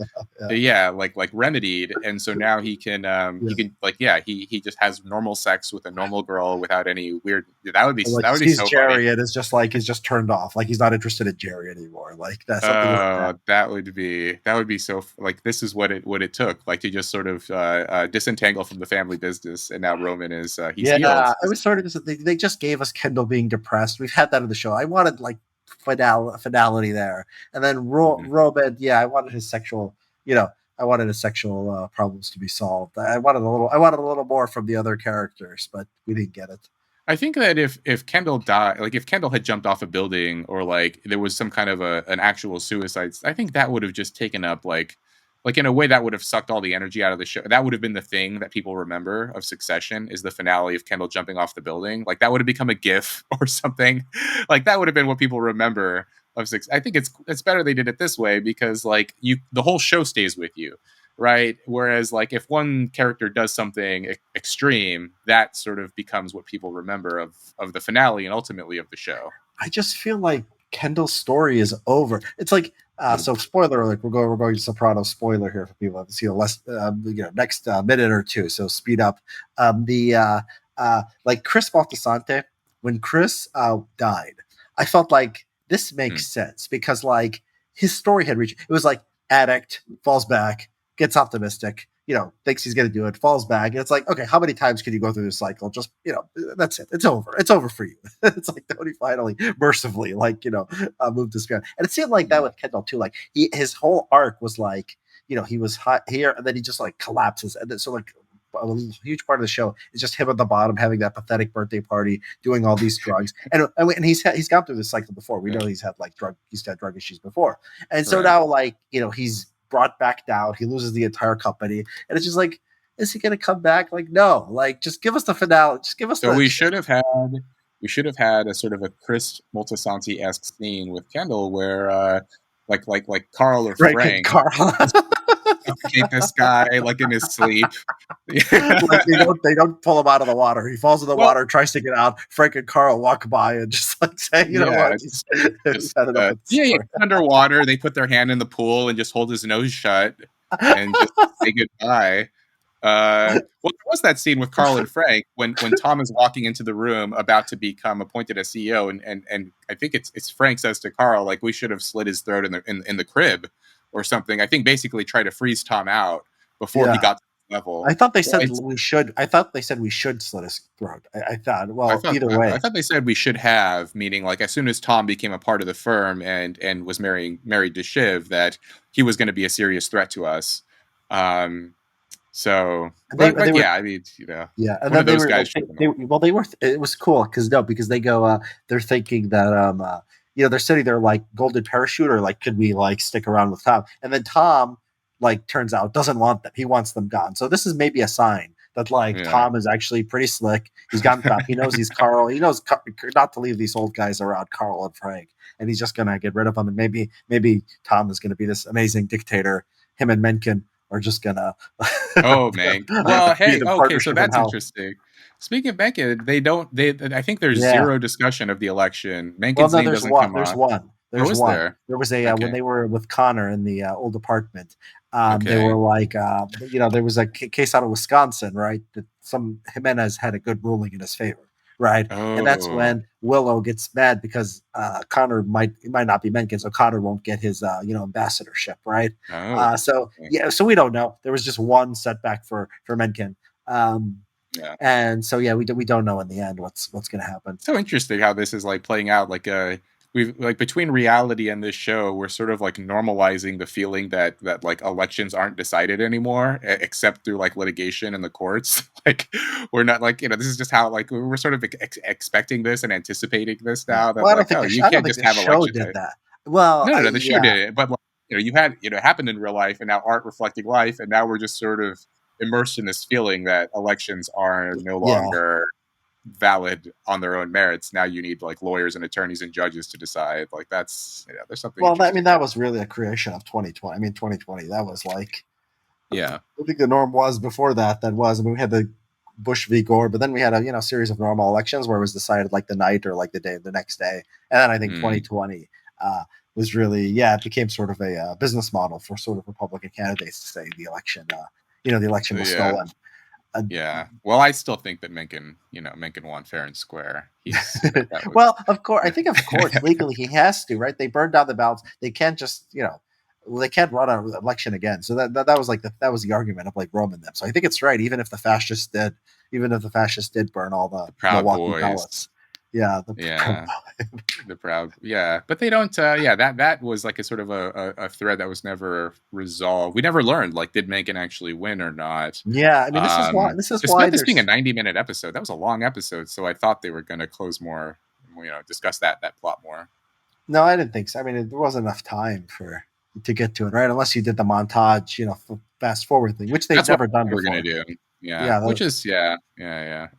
yeah, yeah like remedied, and so now he yeah. can like yeah he just has normal sex with a normal girl without any weird. That would be Or, like that he would be sees so funny. Jerry and is just turned off. Like he's not interested in Jerry anymore. Like that's something like that. That would be so like this is what it took like to just sort of disentangle from the family business, and now Roman is he's healed. Yeah, I was sort of just they just gave us Kendall being depressed. We've had that in the show. I wanted like finality there, and then Mhm. Roman. Yeah, I wanted his sexual. I wanted his sexual problems to be solved. I wanted a little more from the other characters, but we didn't get it. I think that if Kendall died, like if Kendall had jumped off a building or like there was some kind of an actual suicide, I think that would have just taken up like in a way that would have sucked all the energy out of the show. That would have been the thing that people remember of Succession is the finale of Kendall jumping off the building. Like that would have become a GIF or something. Like that would have been what people remember of Six. I think it's better they did it this way because like the whole show stays with you, right? Whereas like if one character does something extreme, that sort of becomes what people remember of the finale and ultimately of the show. I just feel like Kendall's story is over. It's like so. Spoiler alert: we're going to Sopranos. Spoiler here for people to see the less next minute or two. So speed up. The like Chris Montasante when Chris died, I felt like this Hmm. makes sense because like his story had reached. It was like addict falls back, gets optimistic, thinks he's going to do it, falls back. And it's like, okay, how many times can you go through this cycle? Just, that's it. It's over. It's over for you. It's like, Tony finally, mercifully, like, moved this beyond. And it seemed like that Hmm. with Kendall too. Like, his whole arc was like, he was hot here and then he just like collapses. And then, so, like, a huge part of the show is just him at the bottom having that pathetic birthday party, doing all these drugs, and he's gone through this cycle before. We know Right. he's had drug issues before, and so Right. now like he's brought back down. He loses the entire company, and it's just like, is he going to come back? Like, no, like just give us the finale. Just give us So the we should have had a sort of a Chris Moltisanti-esque scene with Kendall where like Carl or right, Frank Carl. suffocate this guy like in his sleep. Like they don't pull him out of the water. He falls in the Well, water, tries to get out. Frank and Carl walk by and just like say, you know yeah, what? He's had enough of the yeah, story. he's underwater. They put their hand in the pool and just hold his nose shut and just say goodbye. Well, there was that scene with Carl and Frank when Tom is walking into the room about to become appointed as CEO, and I think it's Frank says to Carl, like, we should have slit his throat in the crib or something. I think basically try to freeze Tom out before he Yeah. got to the level. I thought they Well, said we should. I thought they said we should slit his throat. I thought. I Well, thought either I way. thought they said we should have, meaning like as soon as Tom became a part of the firm and was married to Shiv, that he was going to be a serious threat to us. Um, so, And they but were yeah, I mean, you know, Yeah, and one then of they those were guys like, should have been they well, they were. It was cool because they go, they're thinking that they're sitting there like golden parachute or like could we like stick around with Tom? And then Tom like turns out doesn't want them. He wants them gone. So this is maybe a sign that like Yeah. Tom is actually pretty slick. He's gotten Tom. He knows he's Carl. He knows not to leave these old guys around Carl and Frank, and he's just gonna get rid of them. And maybe Tom is gonna be this amazing dictator. Him and Mencken are just gonna Oh man. Well, be hey, the okay, so partnership in that's hell. interesting. Speaking of Mencken, they don't. They I think there's Yeah. zero discussion of the election. Well, Menken's no, name there's doesn't one. come There's up. one. Oh, There's is one. there? There was a when Okay. they were with Connor in the old apartment. They were Okay. like, there was a case out of Wisconsin, right? That some Jimenez had a good ruling in his favor, right? And that's Oh. when Willow gets mad because Connor might not be Mencken, so Connor won't get his ambassadorship, right? Oh. So Okay. yeah, so we don't know. There was just one setback for Mencken. Um, Yeah. and so yeah, we don't know in the end what's going to happen. So interesting how this is like playing out. Like we've like between reality and this show, we're sort of like normalizing the feeling that like elections aren't decided anymore, except through like litigation in the courts. Like we're not like this is just how like we're sort of expecting this and anticipating this Yeah. now that Well, like you I don't can't think just the have show elections. did that. Well, No, no, no. The show yeah, did it, but like, you had it happened in real life, and now art reflecting life, and now we're just sort of immersed in this feeling that elections are no yeah. longer valid on their own merits. Now you need like lawyers and attorneys and judges to decide. Like that's there's something Well, interesting that there. was really a creation of 2020. I mean, 2020. That was like Yeah. I think the norm was before that. That was. I mean, we had the Bush v. Gore, but then we had a series of normal elections where it was decided like the night or like the next day. And then I think Mm, 2020 was really it became sort of a business model for sort of Republican candidates to say the election the election was yeah. stolen. Uh, Yeah. Well, I still think that Mencken won fair and square. He's that was. well, of course, I think of course legally he has to, right? They burned down the ballots. They can't just, they can't run an election again. So that was like that was the argument of like Roman them. So I think it's right, even if the fascists did burn all the The Proud Milwaukee Boys. ballots. Yeah, Yeah. The Proud, yeah, but they don't. Yeah, that was like a sort of a thread that was never resolved. We never learned like did Mencken actually win or not. yeah. I mean, this is why Despite this being a there's 90-minute episode, that was a long episode. So I thought they were going to close more, discuss that plot more. no, I didn't think so. I mean, there wasn't enough time to get to it, right? Unless you did the montage, fast forward thing, which they've That's what never done we're gonna before. do. Yeah, Yeah, which is yeah.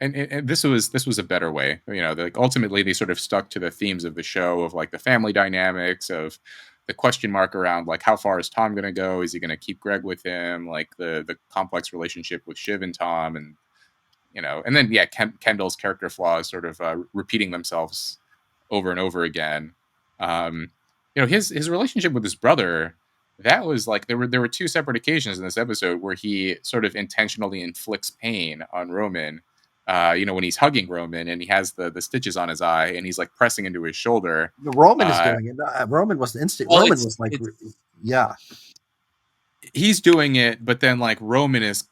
And this was a better way. Like ultimately they sort of stuck to the themes of the show of like the family dynamics of the question mark around like how far is Tom gonna go? Is he gonna keep Greg with him? Like the complex relationship with Shiv and Tom, and then Kendall's character flaws sort of repeating themselves over and over again. Um, his relationship with his brother, that was like there were two separate occasions in this episode where he sort of intentionally inflicts pain on Roman. When he's hugging Roman and he has the stitches on his eye and he's like pressing into his shoulder. Roman is Uh, doing it. Roman was the instant. well, Roman was like, yeah, he's doing it, but then like Roman is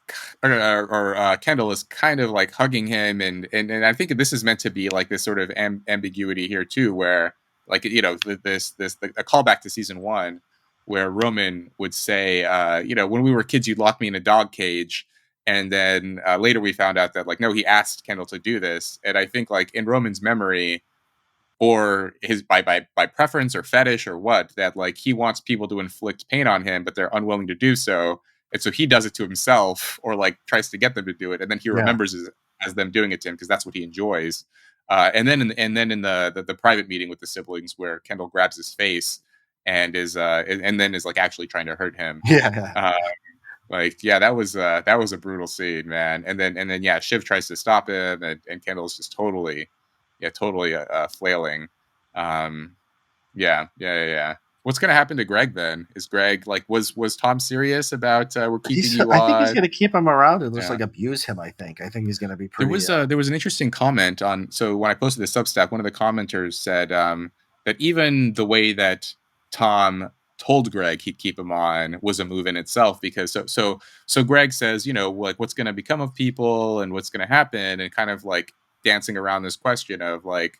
or Kendall is kind of like hugging him, and I think this is meant to be like this sort of ambiguity here too, where like a callback to season one, where Roman would say, when we were kids, you'd lock me in a dog cage, and then later we found out that like no, he asked Kendall to do this, and I think like in Roman's memory or his by preference or fetish or what that like he wants people to inflict pain on him but they're unwilling to do so, and so he does it to himself or like tries to get them to do it, and then he yeah, remembers it as them doing it to him because that's what he enjoys. And then in the private meeting with the siblings where Kendall grabs his face and is and then is like actually trying to hurt him. yeah. uh, Like, yeah, that was a brutal scene, man. And then yeah, Shiv tries to stop him, and Kendall's just totally, yeah, totally flailing. Um, yeah. What's gonna happen to Greg then? Is Greg like was Tom serious about we're keeping you I think he's on? going to keep him around and just Yeah. like abuse him. I think he's going to be pretty. There was an interesting comment on, so when I posted the Substack, one of the commenters said that even the way that Tom told Greg he'd keep him on was a move in itself, because so Greg says, you know, like what's going to become of people and what's going to happen, and kind of like dancing around this question of like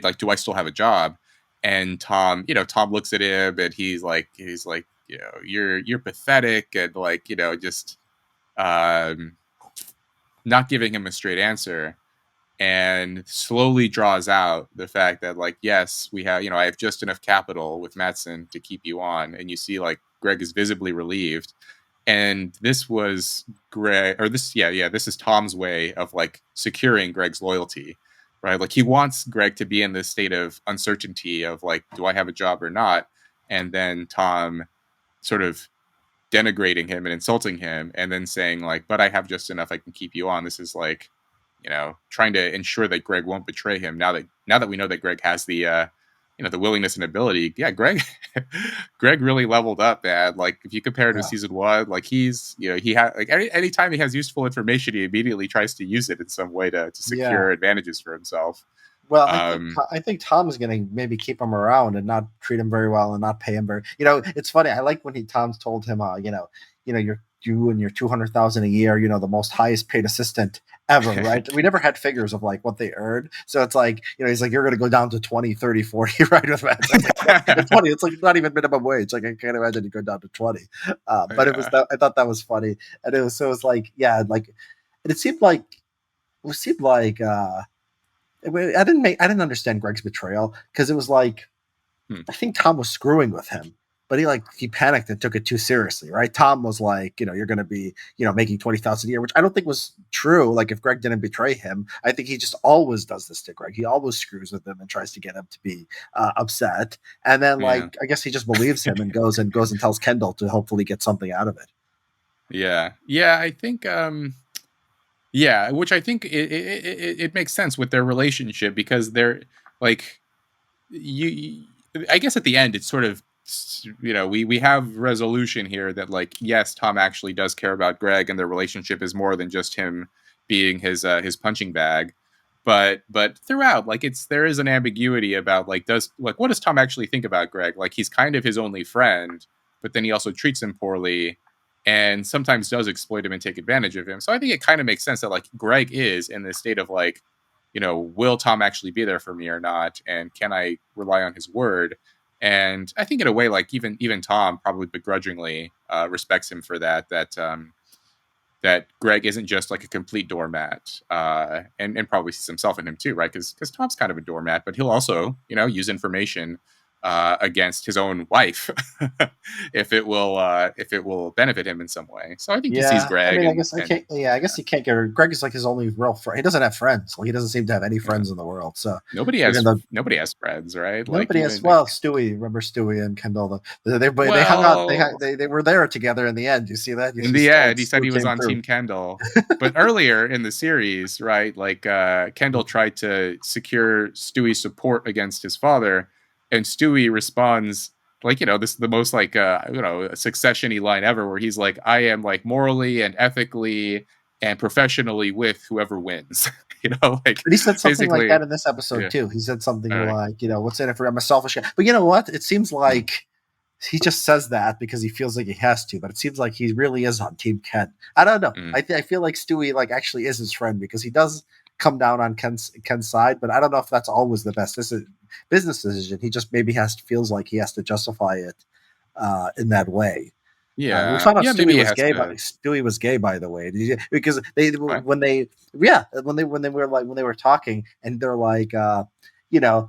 like do I still have a job? And Tom, you know, Tom looks at him and he's like, you know, you're pathetic, and like, you know, just um not giving him a straight answer, and slowly draws out the fact that like, yes, we have, you know, I have just enough capital with Matson to keep you on. And you see like Greg is visibly relieved, and this was Greg, or this, this is Tom's way of like securing Greg's loyalty, right? Like he wants Greg to be in this state of uncertainty of like, do I have a job or not? And then Tom sort of denigrating him and insulting him, and then saying like, but I have just enough, I can keep you on. This is like, you know, trying to ensure that Greg won't betray him, now that we know that Greg has the you know, the willingness and ability. Yeah, Greg Greg really leveled up, man. Like if you compare it to Yeah. season one, like he's, you know, he had like anytime he has useful information, he immediately tries to use it in some way to Yeah. secure advantages for himself. Well, um I think Tom is going to maybe keep him around and not treat him very well and not pay him very. You know, it's funny. I like when Tom's told him, you and your 200,000 a year, you know, the most highest paid assistant ever, right? We never had figures of like what they earned, so it's like, you know, he's like, you're going to go down to 20, 30, 40, right? With that, so it's 20. It's like not even minimum wage. Like I can't imagine you go down to 20. But it was yeah. that I thought that was funny, and it was like, yeah, like, and it seemed like. I didn't understand Greg's betrayal because it was like Hmm. I think Tom was screwing with him, but he panicked and took it too seriously, right? Tom was like, you know, you're going to be, you know, making 20,000 a year, which I don't think was true. Like if Greg didn't betray him, I think he just always does this to Greg. He always screws with him and tries to get him to be upset, and then Yeah. like I guess he just believes him and goes and tells Kendall to hopefully get something out of it. Yeah, I think yeah, which I think it makes sense with their relationship, because they're like, you I guess at the end it's sort of, you know, we have resolution here that like, yes, Tom actually does care about Greg, and their relationship is more than just him being his punching bag. But throughout, like, it's, there is an ambiguity about like, does like, what does Tom actually think about Greg? Like he's kind of his only friend, but then he also treats him poorly, and sometimes does exploit him and take advantage of him. So I think it kind of makes sense that like Greg is in this state of like, you know, will Tom actually be there for me or not, and can I rely on his word? And I think in a way, like even Tom probably begrudgingly respects him for that. That Greg isn't just like a complete doormat, and probably sees himself in him too, right? Because Tom's kind of a doormat, but he'll also, you know, use information against his own wife if it will benefit him in some way. So I think he sees Yeah, I Greg mean, I and guess I can't. Yeah, I guess he can't get her. Greg is like his only real friend. He doesn't have friends. Like he doesn't seem to have any yeah, friends in the world. So even though nobody has friends, right? Like nobody has, even like, well, Stewie. Remember Stewie and Kendall? They hung out. well, They were there together in the end. You see that? You in see, the still end, he said Stu he was came on through. Team Kendall. But earlier in the series, right, like Kendall tried to secure Stewie's support against his father, and Stewie responds like, you know, this is the most like you know, succession-y line ever, where he's like, I am like morally and ethically and professionally with whoever wins. You know, like But he said something like basically, that in this episode yeah. too. He said something All right. like, you know, what's in it for? I'm a selfish guy. But you know what? It seems like he just says that because he feels like he has to, but it seems like he really is on Team Ken. I don't know. Mm. I feel like Stewie like actually is his friend because he does come down on Ken's side, but I don't know if that's always the best business decision. He just maybe feels like he has to justify it in that way. We Yeah. found out Yeah, maybe he has to. Stewie was gay, by the way, because they What? when they yeah when they were talking and they're like you know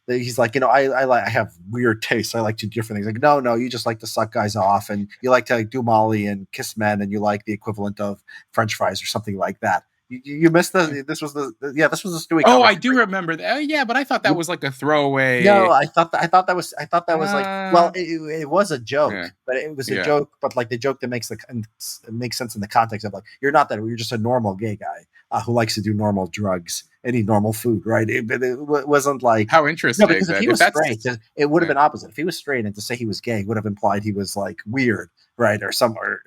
he's like, you know, I have weird tastes. I like to do different things. Like no, you just like to suck guys off and you like to like, do Molly and kiss men and you like the equivalent of French fries or something like that. You missed the. This was the Stewie Oh, comic I strip. do remember that. Oh, yeah, but I thought that You, was like a no, throwaway. I thought that was like, Uh, well, it was a yeah, joke, but it was a yeah, joke, but like the joke that makes sense in the context of like, you're not that, you're just a normal gay guy who likes to do normal drugs and eat normal food, right? But wasn't like, how no, interesting because if that he if was straight, that's it would have yeah, been opposite. If he was straight and to say he was gay would have implied he was like weird, right, or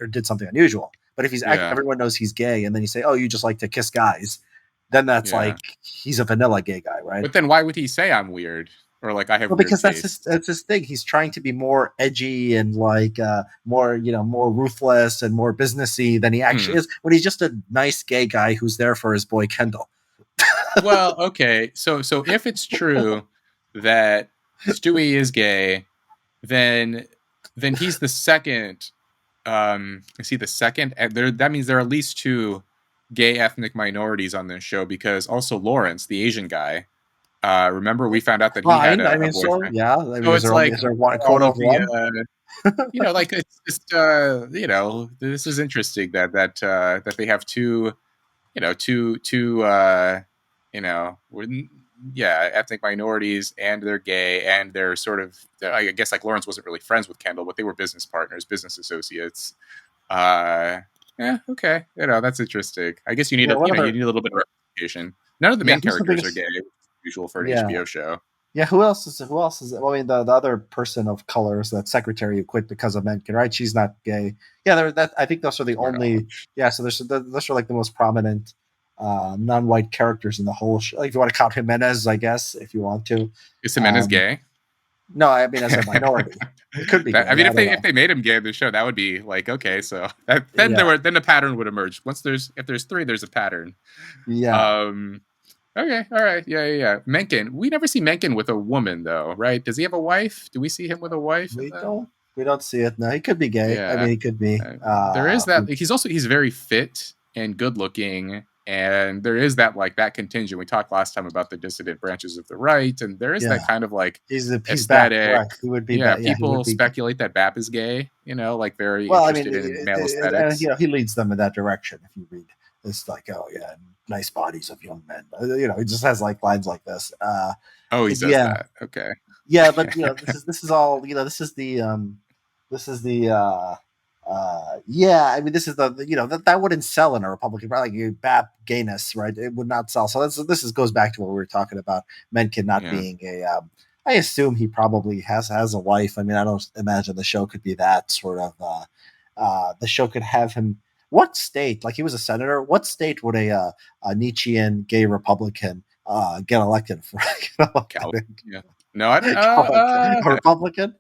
did something unusual. But if yeah, everyone knows he's gay, and then you say, oh, you just like to kiss guys, then that's yeah. like he's a vanilla gay guy, right? But then why would he say I'm weird or like I have Well, weird because tastes? that's his thing. He's trying to be more edgy and like more more ruthless and more businessy than he actually Hmm. is. When he's just a nice gay guy who's there for his boy Kendall. Well, okay. So if it's true that Stewie is gay, then he's the second. Is he the second? And there that means there are at least two gay ethnic minorities on this show because also Lawrence, the Asian guy. Remember we found out that he had Fine. I a mean, so boyfriend. yeah. I mean, So it's like is there one all quota of of one? like it's just this is interesting that they have two two yeah, ethnic minorities, and they're gay, and they're sort of, I guess, like Lawrence wasn't really friends with Kendall, but they were business partners, business associates. uh yeah, okay, that's interesting. I guess you need Yeah. What you other? need a little bit of representation. None of the Yeah. main Who's the characters are biggest? gay, which is usual for an Yeah. HBO show. Yeah. Who else is? Who else is? Well, I mean, the other person of color is that secretary who quit because of Mencken, right? She's not gay. Yeah. That I think those are the To my only. knowledge, Yeah. So those are like the most prominent non-white characters in the whole show. Like, if you want to count Jimenez, I guess, if you want to. is Jimenez Um, gay? no, I mean as a minority, it could be I gay. mean, I don't if know. they made him gay in the show, that would be like, okay, so Yeah, then the pattern would emerge. Once if there's three, there's a pattern. yeah. Um, okay, all right, yeah. Mencken, we never see Mencken with a woman though, right? Does he have a wife? Do we see him with a wife in We the? don't we don't see it. No, he could be gay. I Yeah, mean, he could be. there is that. He's very fit and good looking, and there is that like that contingent. We talked last time about the dissident branches of the right, and there is Yeah, that kind of like he's back. aesthetic. Correct. He would be Yeah, back. Yeah, he would people be. speculate that Bap is gay. Like very Well, I mean, interested in male and aesthetics. he leads them in that direction. If you read, it's like, oh yeah, nice bodies of young men. He just has like lines like this. Oh, he says Yeah, that. Okay. yeah, but this is all this is the yeah, I mean, this is that wouldn't sell in a Republican Party, like BAP gayness, right? It would not sell. So this goes back to what we were talking about Mencken not Yeah. being a I assume he probably has a wife. I mean, I don't imagine the show could be that sort of the show could have him. What state, like he was a senator, what state would a Nietzschean gay Republican get elected for? Cal. Yeah. No, I don't. A Republican?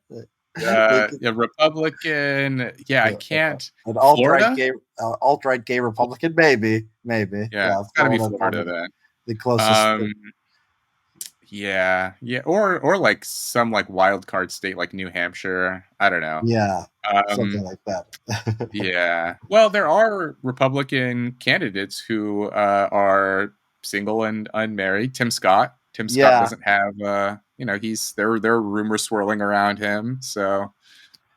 Yeah, Republican. Yeah, I can't. An Florida. alt right gay Republican, maybe. Yeah, Yeah, it's got to be Florida Florida probably then. the closest. Um, yeah, or like some like wild card state like New Hampshire. I don't know. Yeah, something Um, like that. yeah. Well, there are Republican candidates who are single and unmarried. Tim Scott. Tim Scott Yeah, doesn't have. He's there are rumors swirling around him. So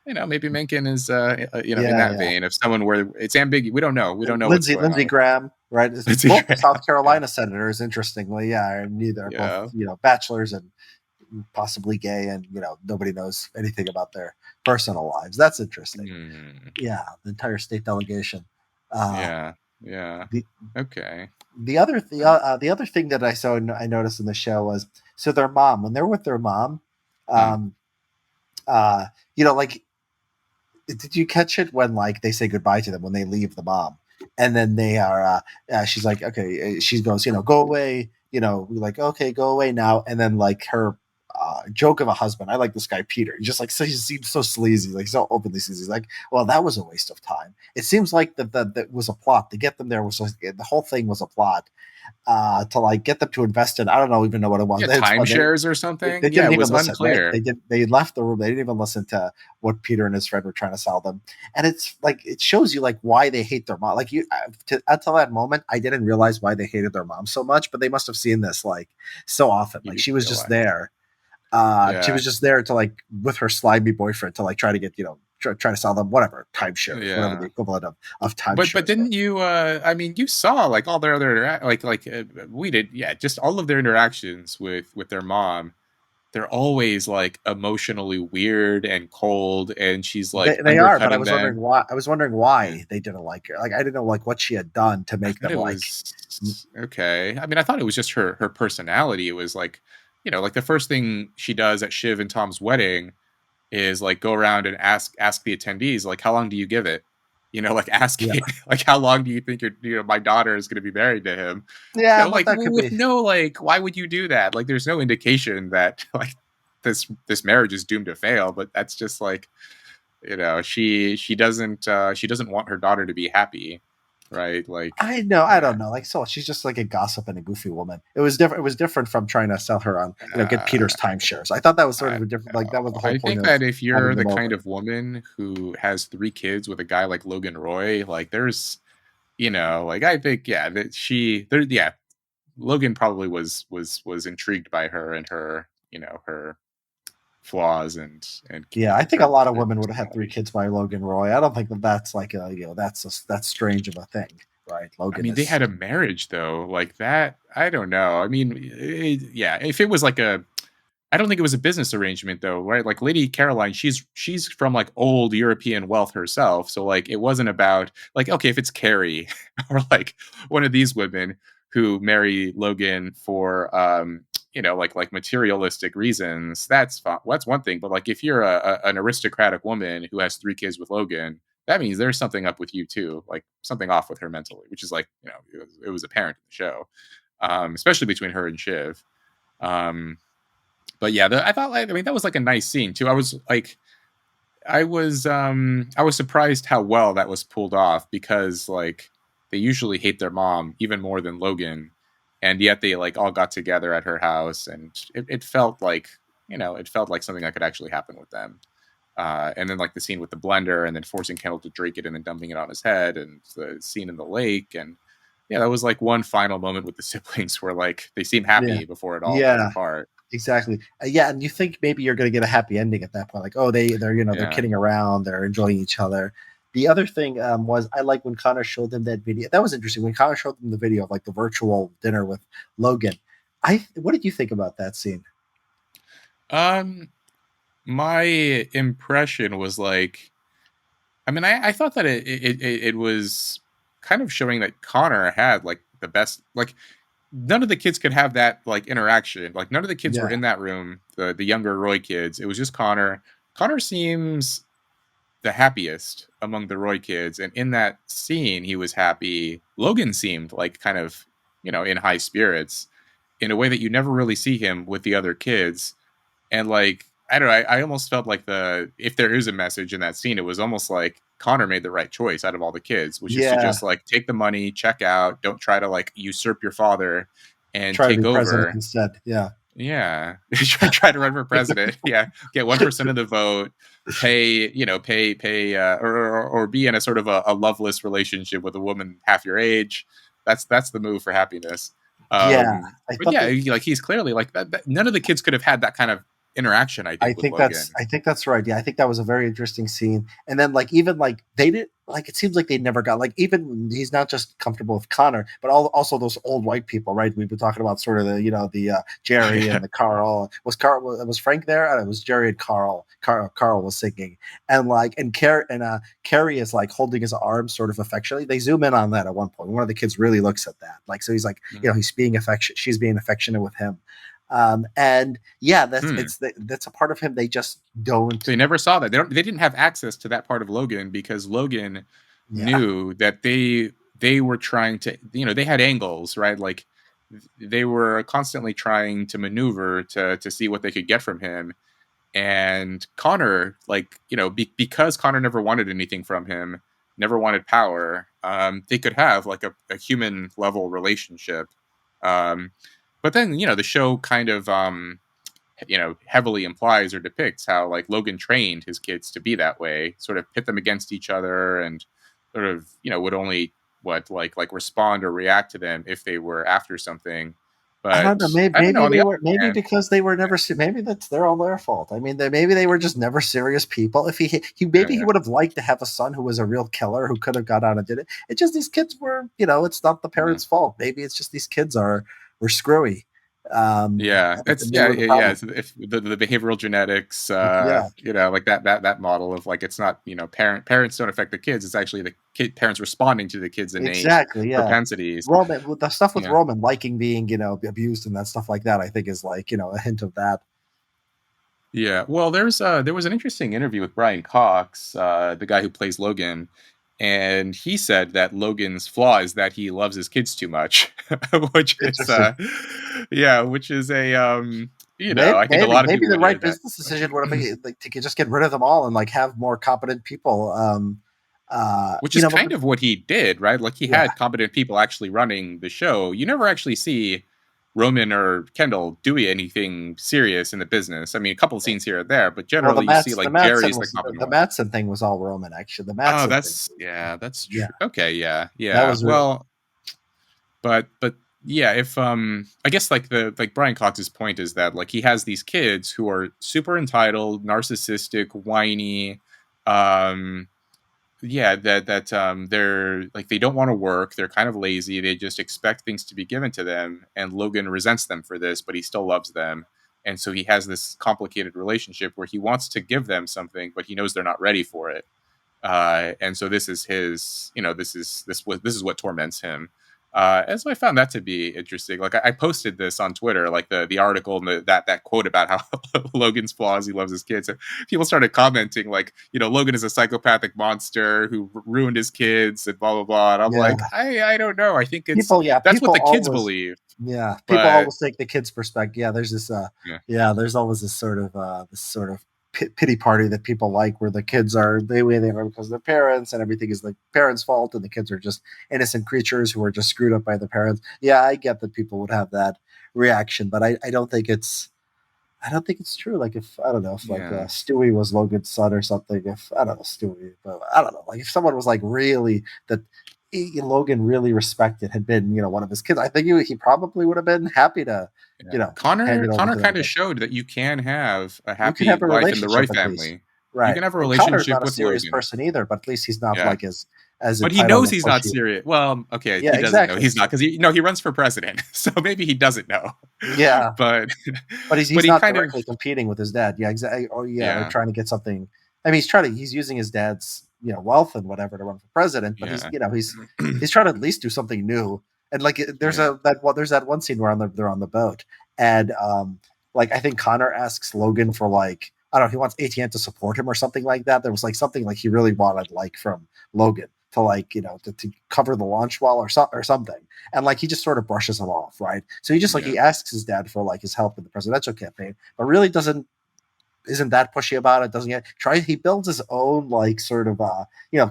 maybe Mencken is in yeah, that yeah. vein. If someone were, it's ambiguous. We don't know. We don't know what's going Lindsey on. Graham, right? It's Both yeah, South Carolina senators, interestingly, yeah, are neither are both yeah. bachelors and possibly gay, and nobody knows anything about their personal lives. That's interesting. Hmm. Yeah, the entire state delegation. Uh, Yeah, yeah. the Okay. the other thing that I noticed in the show was, so their mom, when they're with their mom, Hmm. um, like, did you catch it when like they say goodbye to them when they leave the mom, and then they are she's like, okay, she goes, go away, we're like, okay, go away now, and then like her joke of a husband, I like this guy Peter, he just like, so he seems so sleazy, like so openly sleazy. He's like, well, that was a waste of time. It seems like that was a plot to get them there, was like, the whole thing was a plot to like get them to invest in, I don't know, even know what it was. Yeah, It's fun. timeshares or They something. Yeah, didn't it even was listen, right? unclear. They left the room. They didn't even listen to what Peter and his friend were trying to sell them. And it's like, it shows you like why they hate their mom. Like until that moment, I didn't realize why they hated their mom so much, but they must have seen this like so often. You Like didn't she realize. was just there Yeah. to like with her slimy boyfriend to like try to get try to sell them whatever timeshares, whatever the Yeah. equivalent of But timeshares were. didn't you? I mean, you saw like all their other we did. Yeah, just all of their interactions with their mom. They're always like emotionally weird and cold, and she's like They are, but I undercutting was wondering them. why. I was wondering Yeah. why they didn't like her. Like I didn't know like what she had done to I make thought them it like. was okay. I mean, I thought it was just her personality. It was like, like the first thing she does at Shiv and Tom's wedding is like go around and ask the attendees like, how long do you give it? Like Yeah, asking like, how long do you think my daughter is going to be married to him? yeah, but Like that could with be. no like, why would you do that? Like, there's no indication that like this marriage is doomed to fail. But that's just like, she doesn't want her daughter to be happy, right? Like, I know. I yeah. don't know. Like, so she's just like a gossip and a goofy woman. It was different. It was different from trying to sell her on, get Uh, Peter's timeshares. I thought that was sort I of a don't different. Like, that was know. the whole I point think of that if you're having the them kind over. of woman who has 3 kids with a guy like Logan Roy, like there's, like I think, yeah, that yeah, Logan probably was intrigued by her and her, her flaws Yeah, I and think a lot of her women would have had three personality. kids by Logan Roy. I don't think that's like that's strange of a thing, right? I Logan mean, they is. had a marriage though, like that. I don't know. I mean, yeah, if it was like I don't think it was a business arrangement though, right? Like Lady Caroline, she's from like old European wealth herself, so like it wasn't about like, okay, if it's Carrie or like one of these women who marry Logan for like materialistic reasons, that's fine. That's one thing. But like if you're an aristocratic woman who has 3 kids with Logan, that means there's something up with you too, like something off with her mentally, which is like it was apparent in the show, especially between her and Shiv. Um, but yeah, I thought like, I mean that was like a nice scene too. I was surprised how well that was pulled off because like they usually hate their mom even more than Logan, and yet they like all got together at her house, and it felt like it felt like something that could actually happen with them. And then like the scene with the blender, and then forcing Kendall to drink it and then dumping it on his head, and the scene in the lake, and yeah, that was like one final moment with the siblings where like they seem Yeah, happy before it all falls yeah, apart. exactly. Yeah, and you think maybe you're going to get a happy ending at that point, like, oh, they're they're Yeah. kidding around, they're enjoying each other. The other thing was I like when Connor showed them that video. That was interesting when Connor showed them the video of like the virtual dinner with Logan. What did you think about that scene? Um, my impression was like, I mean, I thought that it was kind of showing that Connor had like the best, like none of the kids could have that like interaction. Like none of the kids were Yeah, in that room. The younger Roy kids. It was just Connor. Connor seems the happiest among the Roy kids, and in that scene, he was happy. Logan seemed like kind of in high spirits in a way that you never really see him with the other kids. And like I don't know, I almost felt like if there is a message in that scene, it was almost like Connor made the right choice out of all the kids, which is to yeah. just like take the money, check out, don't try to like usurp your father and Try to take be president over. instead. Yeah, Yeah, try to run for president. Yeah, get 1% of the vote, or be in a sort of a loveless relationship with a woman half your age. That's the move for happiness. yeah. I But thought yeah, that like he's clearly like that. None of the kids could have had that kind of interaction. I think with Logan. I think that's right. Yeah, I think that was a very interesting scene. And then like even like they did like it seems like they never got like even he's not just comfortable with Connor, but also those old white people, right? We've been talking about sort of the the Jerry Yeah. and the Carl. Was Frank there? It was Jerry and Carl. Carl was singing, and like Carrie is like holding his arm sort of affectionately. They zoom in on that at one point. One of the kids really looks at that, like so he's like he's being affection. She's being affectionate with him. And yeah, Hmm. that's a part of him they just don't. So you never saw that. They didn't have access to that part of Logan because Logan Yeah, knew that they were trying to, they had angles, right? Like they were constantly trying to maneuver to see what they could get from him. And Connor, like, because Connor never wanted anything from him, never wanted power, they could have like a human level relationship. Um, but then, the show kind of heavily implies or depicts how like Logan trained his kids to be that way, sort of pit them against each other, and sort of would only what like respond or react to them if they were after something. I don't know. But Maybe, I don't know. maybe On the they other were. Maybe hand, because they were never. Maybe they're all their fault. I mean, maybe they were just never serious people. If he maybe he yeah, would have liked to have a son who was a real killer who could have got out and did it. It's just these kids were. It's not the yeah. parents' fault. Maybe it's just these kids were screwy. Yeah, it's And they yeah, were the yeah, yeah. problem. It's if the behavioral genetics, Yeah, like that model of like it's not parents don't affect the kids. It's actually the parents responding to the kids' innate exactly. Yeah. propensities. Roman with the stuff with Yeah, Roman liking being abused and that stuff like that. I think is like a hint of that. yeah. Well, there was an interesting interview with Brian Cox, the guy who plays Logan, and he said that Logan's flaw is that he loves his kids too much, which is Interesting. yeah, which is a Maybe, I think a maybe, lot of maybe people the would hear right that. business decision would have been like to just get rid of them all and like have more competent people. Which is But kind of what he did, right? Like he yeah, had competent people actually running the show. You never actually see Roman or Kendall doing anything serious in the business. I mean, a couple of scenes here and there, but well, generally you see The like Madsen Jerry's the was competent the one. Madsen thing was all Roman actually. The Oh, Madsen thing, that's yeah, true. Okay, yeah, that yeah. was real. Well, but yeah, if I guess like the like Brian Cox's point is that like he has these kids who are super entitled, narcissistic, whiny, um yeah, they're like they don't want to work, they're kind of lazy, they just expect things to be given to them, and Logan resents them for this, but he still loves them. And so he has this complicated relationship where he wants to give them something but he knows they're not ready for it. And so this is his, this is what torments him. And so I found that to be interesting. Like I posted this on Twitter, like the article and that quote about how Logan's flaws, he loves his kids. And people started commenting like, Logan is a psychopathic monster who ruined his kids and blah blah blah. And I'm Yeah, like, I don't know. I think people. Yeah, that's what people the kids always. believe, Yeah, people but always take the kids' perspective. Yeah, there's this. yeah, Yeah, there's always this sort of pity party that people like, where the kids are the way they are because of their parents, and everything is the parents' fault, and the kids are just innocent creatures who are just screwed up by the parents. Yeah, I get that people would have that reaction, but I don't think it's. I don't think it's true. Like if I don't know if like yeah. Stewie was Logan's son or something. If I don't know Stewie, but I don't know. Like if someone was like really that Logan really respected had been one of his kids, I think he probably would have been happy to Yeah. hand Connor it over Connor to them kind of again. showed that you can have a You can happy have a life in the Roy relationship at least, family. You right? can have a And Connor's relationship not a with serious Logan. person either, but at least he's not Yeah. like as But he entitled knows and he's not pushy. serious. Well, okay, Yeah, he doesn't know exactly. he's not because he runs for president, so maybe he doesn't know. Yeah, But but but he's he not kind of directly competing with his dad. Yeah, exactly. Or yeah, or yeah trying to get something. I mean, he's using his dad's wealth and whatever to run for president, but yeah he's trying to at least do something new. And like yeah there's that one scene where they're on the boat, and like I think Connor asks Logan for like I don't know, he wants ATN to support him or something like that. There was like something like he really wanted like from Logan to like to cover the launch wall or something, and like he just sort of brushes him off, right? So he just like yeah he asks his dad for like his help in the presidential campaign, but really doesn't isn't that pushy about it. Doesn't get try. He builds his own like sort of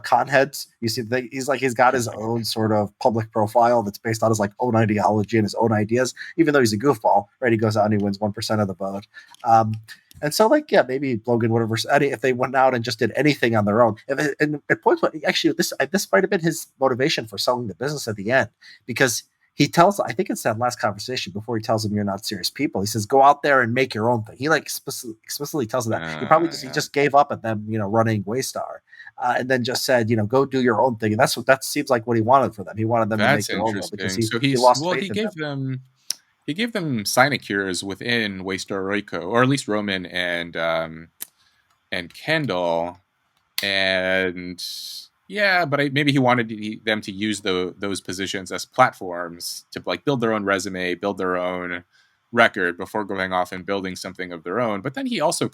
con heads. You see, he's got his own sort of public profile that's based on his like own ideology and his own ideas. Even though he's a goofball, right? He goes out and he wins 1% of the vote. Um, and so, like, yeah, maybe Logan would have if they went out and just did anything on their own. And at points, actually, this might have been his motivation for selling the business at the end, because he tells, I think it's that last conversation before he tells him you're not serious people. He says, go out there and make your own thing. He like explicitly tells him that. He yeah. just gave up at them, running Waystar, and then just said, go do your own thing. And that seems like what he wanted for them. He wanted them to make That's their own role because interesting. So he he's lost well, faith in them. he gave them sinecures within Waystar Royco, or at least Roman and Kendall, and yeah, but maybe he wanted them to use those positions as platforms to like build their own resume, build their own record before going off and building something of their own. But then he also,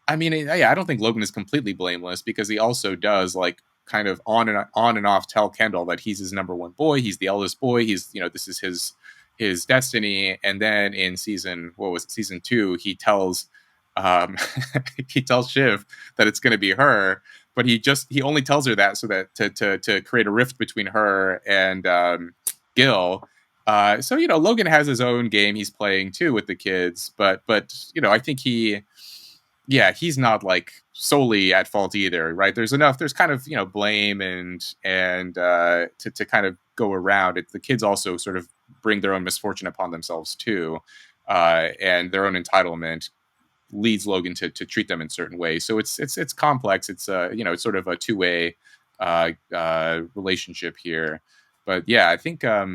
I mean, yeah, I don't think Logan is completely blameless because he also does like kind of on and off tell Kendall that he's his number one boy, he's the eldest boy, he's this is his destiny. And then in season 2, he tells um he tells Shiv that it's going to be her, but he only tells her that so that to create a rift between her and Gil. So Logan has his own game he's playing too with the kids, but I think he's not like solely at fault either, right? There's kind of blame and to kind of go around it. The kids also sort of bring their own misfortune upon themselves too, and their own entitlement leads Logan to treat them in certain ways. So it's complex. It's it's sort of a two-way relationship here. But yeah, I think I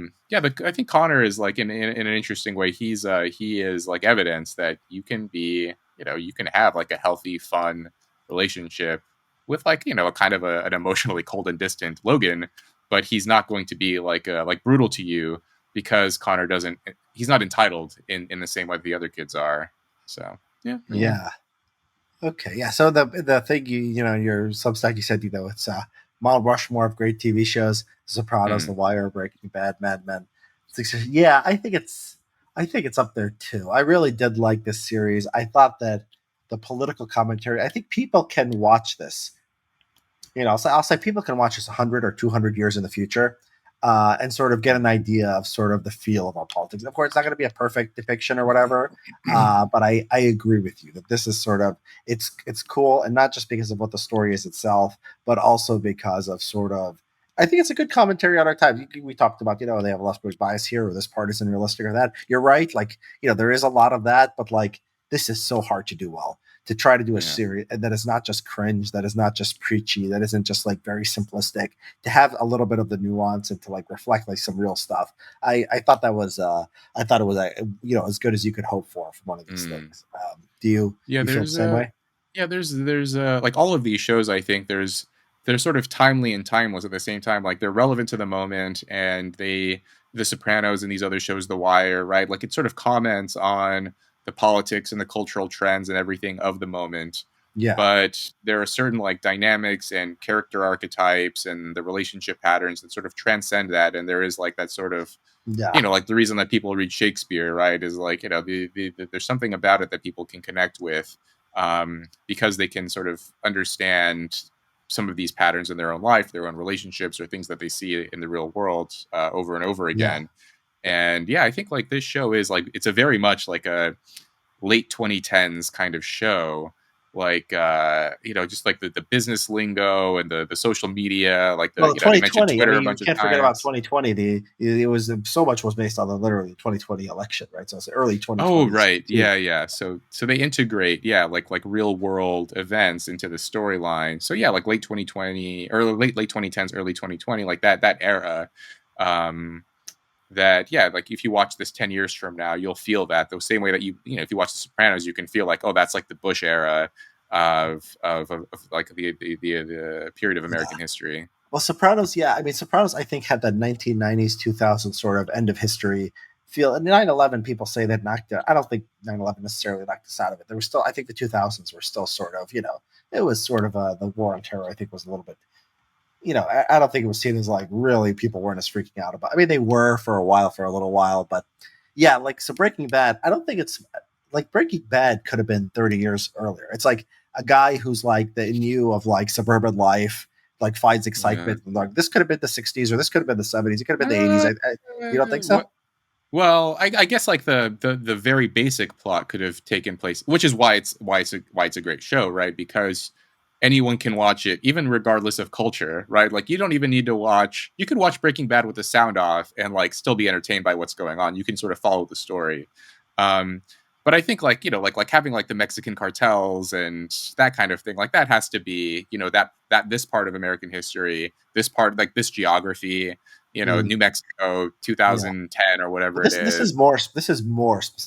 think Connor is like in an interesting way. He is like evidence that you can be, you can have like a healthy, fun relationship with like, a kind of an emotionally cold and distant Logan, but he's not going to be like brutal to you because Connor doesn't. He's not entitled in the same way the other kids are. So yeah, anyway. Yeah. Okay. Yeah. So the thing your Substack, you said it's Mount Rushmore of great TV shows: Sopranos, The Mm, Wire, Breaking Bad, Mad Men. Yeah, I think it's up there too. I really did like this series. I thought that the political commentary. I think people can watch this. So I'll say people can watch this 100 or 200 years in the future, and sort of get an idea of sort of the feel of our politics. Of course, it's not going to be a perfect depiction or whatever, but I agree with you that this is sort of it's cool, and not just because of what the story is itself, but also because of sort of I think it's a good commentary on our time. We talked about they have a left-wing bias here, or this part is unrealistic, or that. You're right, like there is a lot of that, but like this is so hard to do well to try to do a yeah. series that is not just cringe, that is not just preachy, that isn't just like very simplistic, to have a little bit of the nuance and to like reflect like some real stuff. I thought that was I thought it was as good as you could hope for from one of these Mm. things. Do you Yeah, you feel the there's same way? there's like all of these shows. I think they're sort of timely and timeless at the same time. Like they're relevant to the moment, and The Sopranos and these other shows, The Wire, right? Like it sort of comments on the politics and the cultural trends and everything of the moment. Yeah, But there are certain like dynamics and character archetypes and the relationship patterns that sort of transcend that, and there is like that sort of, yeah, like the reason that people read Shakespeare, right, is like, there's something about it that people can connect with, because they can sort of understand some of these patterns in their own life, their own relationships, or things that they see in the real world over and over yeah. again. And yeah, I think like this show is like, it's a very much like a late 2010s kind of show, like just like the business lingo and the social media, like Well, they mentioned 2020. I Twitter mean, a you bunch of can't forget about times. 2020. It was so much was based on the literally 2020 election, right? So it's early Oh 2020s right, too. yeah, yeah. So they integrate, yeah, like real world events into the storyline. So yeah, like late 2020 or late 2010s, early 2020, like that era. Um, that yeah, like if you watch this 10 years from now, you'll feel that the same way that if you watch The Sopranos, you can feel like, oh, that's like the Bush era of like the period of Yeah. American history. Well, Sopranos, yeah. I mean, Sopranos, I think, had that 1990s, 2000 sort of end of history feel. And 9/11, people say that knocked it. I don't think 9/11 necessarily knocked us out of it. There was still, I think the 2000s were still sort of, it was sort of the war on terror, I think, was a little bit, I don't think it was seen as like really people weren't as freaking out about. I mean, they were for a while, for a little while, but yeah, like, so Breaking Bad, I don't think it's like Breaking Bad could have been 30 years earlier. It's like a guy who's like the new of like suburban life, like finds Yeah. excitement. Like this could have been the 60s or this could have been the 70s. It could have been the 80s. Uh, You don't think so? what? Well, I guess like the very basic plot could have taken place, which is why it's a great show, right? Because anyone can watch it, even regardless of culture, right? Like you don't even need to watch. You could watch Breaking Bad with the sound off and like still be entertained by what's going on. You can sort of follow the story. Um, but I think like like having like the Mexican cartels and that kind of thing, like that has to be that this part of American history, this part like this geography, Mm, New Mexico, yeah. 2010 or But whatever it this is is. more specific.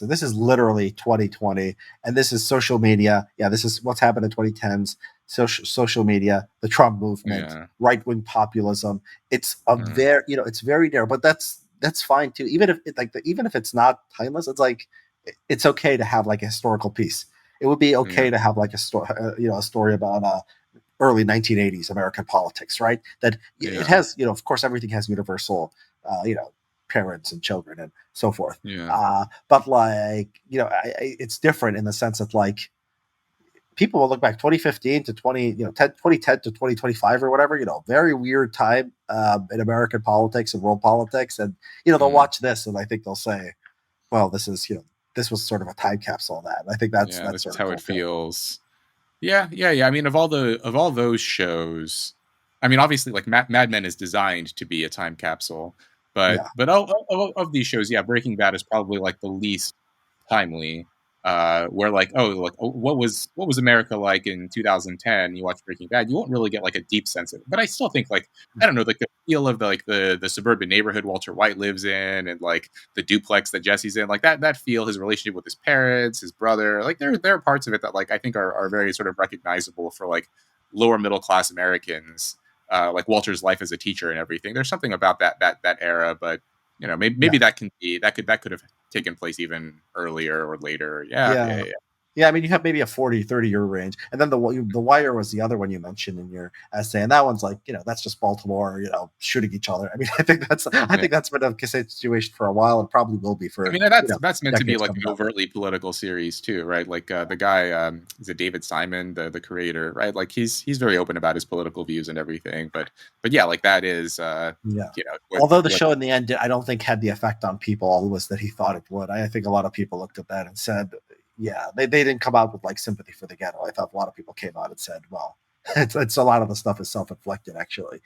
This is literally 2020, and this is social media. Yeah, this is what's happened in 2010s. Social media, the Trump movement, Yeah. right wing populism. It's a Mm, it's very narrow, but that's fine too. Even if even if it's not timeless, it's like it's okay to have like a historical piece. It would be yeah. okay to have like a story, a story about early 1980s American politics, right? That it Yeah. has, of course, everything has universal, parents and children and so forth. Yeah. But like, it's different in the sense that like people will look back 2015 to 2010 to 2025 or whatever, very weird time in American politics and world politics. And, they'll Mm, watch this and I think they'll say, well, this is, this was sort of a time capsule of that. And I think that's, yeah. This is sort of how it cool too. feels. Yeah. Yeah. Yeah. I mean, of all those shows, I mean, obviously, like Mad Men is designed to be a time capsule. But Yeah. of these shows, yeah, Breaking Bad is probably like the least timely. Where like, oh, like, oh, what was America like in 2010? You watch Breaking Bad, you won't really get like a deep sense of it. But I still think like, I don't know, like the feel of the suburban neighborhood Walter White lives in, and like the duplex that Jesse's in, like that feel, his relationship with his parents, his brother, like there are parts of it that like I think are very sort of recognizable for like lower middle class Americans, like Walter's life as a teacher and everything. There's something about that era, but maybe Yeah. that could have taken place even earlier or later. Yeah, yeah, Yeah. yeah. Yeah, I mean, you have maybe a 40, 30-year range. And then the Wire was the other one you mentioned in your essay. And that one's like, that's just Baltimore, shooting each other. I mean, I Yeah. think that's been a situation for a while and probably will be I for, mean, that's meant to be decades like coming an up. overtly political series too, right? Like the guy, is it David Simon, the creator, right? Like he's very open about his political views and everything. But yeah, like that is, Yeah. Although the what show in the end, I don't think had the effect on people always that he thought it would. I think a lot of people looked at that and said, yeah, they didn't come out with like sympathy for the ghetto. I thought a lot of people came out and said, well, it's a lot of the stuff is self-inflicted actually.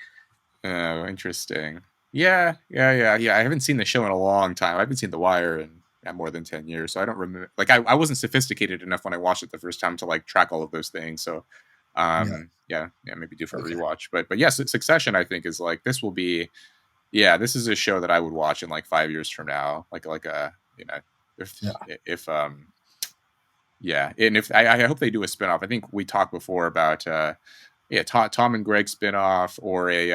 Oh, interesting. Yeah, yeah, yeah, yeah. I haven't seen the show in a long time. I haven't seen The Wire in more than 10 years, so I don't remember. Like, I wasn't sophisticated enough when I watched it the first time to like track all of those things. So, Yeah. yeah, yeah, maybe do for a Okay. rewatch. But yes, Succession, I think is like this will be. Yeah, this is a show that I would watch in like 5 years from now. Like a if Yeah. if yeah, and if I hope they do a spinoff. I think we talked before about yeah, Tom and Greg spinoff, or a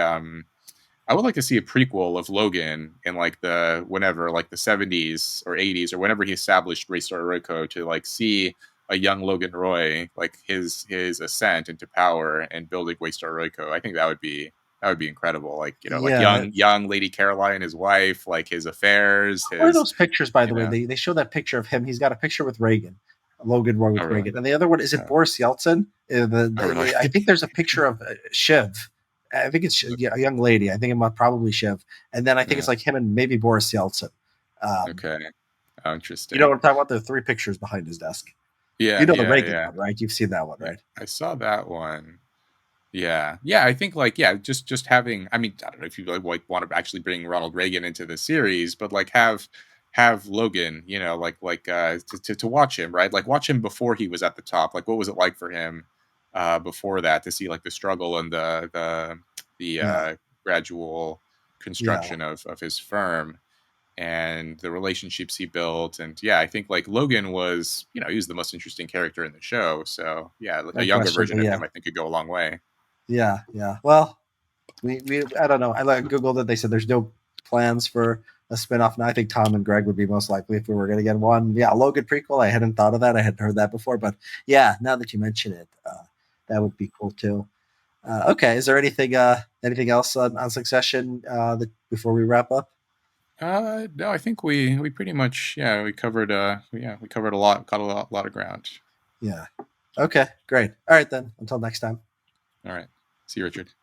I would like to see a prequel of Logan in like the whenever, like the 70s or 80s or whenever he established Raystar Royco, to like see a young Logan Roy, like his ascent into power and building Waystar Royco. I think that would be incredible. Like, like Yeah. young Lady Caroline, his wife, like his affairs, What are his those pictures, by you the way? know. They show that picture of him. He's got a picture with Reagan, Logan Roy Oh with really? Reagan, and the other one is it Oh, Boris Yeltsin? oh really? I think there's a picture of Shiv. I think it's yeah, a young lady. I think it might probably Shiv, and then I think Yeah. it's like him and maybe Boris Yeltsin. Okay. Oh, You know what interesting. I'm talking about? There are three pictures behind his desk. You Yeah, know the yeah, Reagan yeah. one, right? You've seen that one, Yeah. right? I saw that one. Yeah, yeah. I think like yeah, just having. I mean, I don't know if you like want to actually bring Ronald Reagan into the series, but like have Logan, to watch him, right? Like watch him before he was at the top. Like what was it like for him before that, to see like the struggle and the Yeah, gradual yeah. construction of his firm and the relationships he built. And yeah, I think like Logan was, he was the most interesting character in the show. So yeah, a younger version Unquestionably, of yeah, him I think could go a long way. yeah, yeah. Well, we I don't know. I like Googled it. They said there's no plans for a spinoff. Now I think Tom and Greg would be most likely if we were going to get one. Yeah, a Logan prequel. I hadn't thought of that. I hadn't heard that before, but yeah, now that you mention it, that would be cool too. Okay, is there anything else on Succession that before we wrap up? No, I think we pretty much, yeah, we covered a lot, got a lot of ground. Yeah. Okay, great. All right then. Until next time. All right, see you, Richard.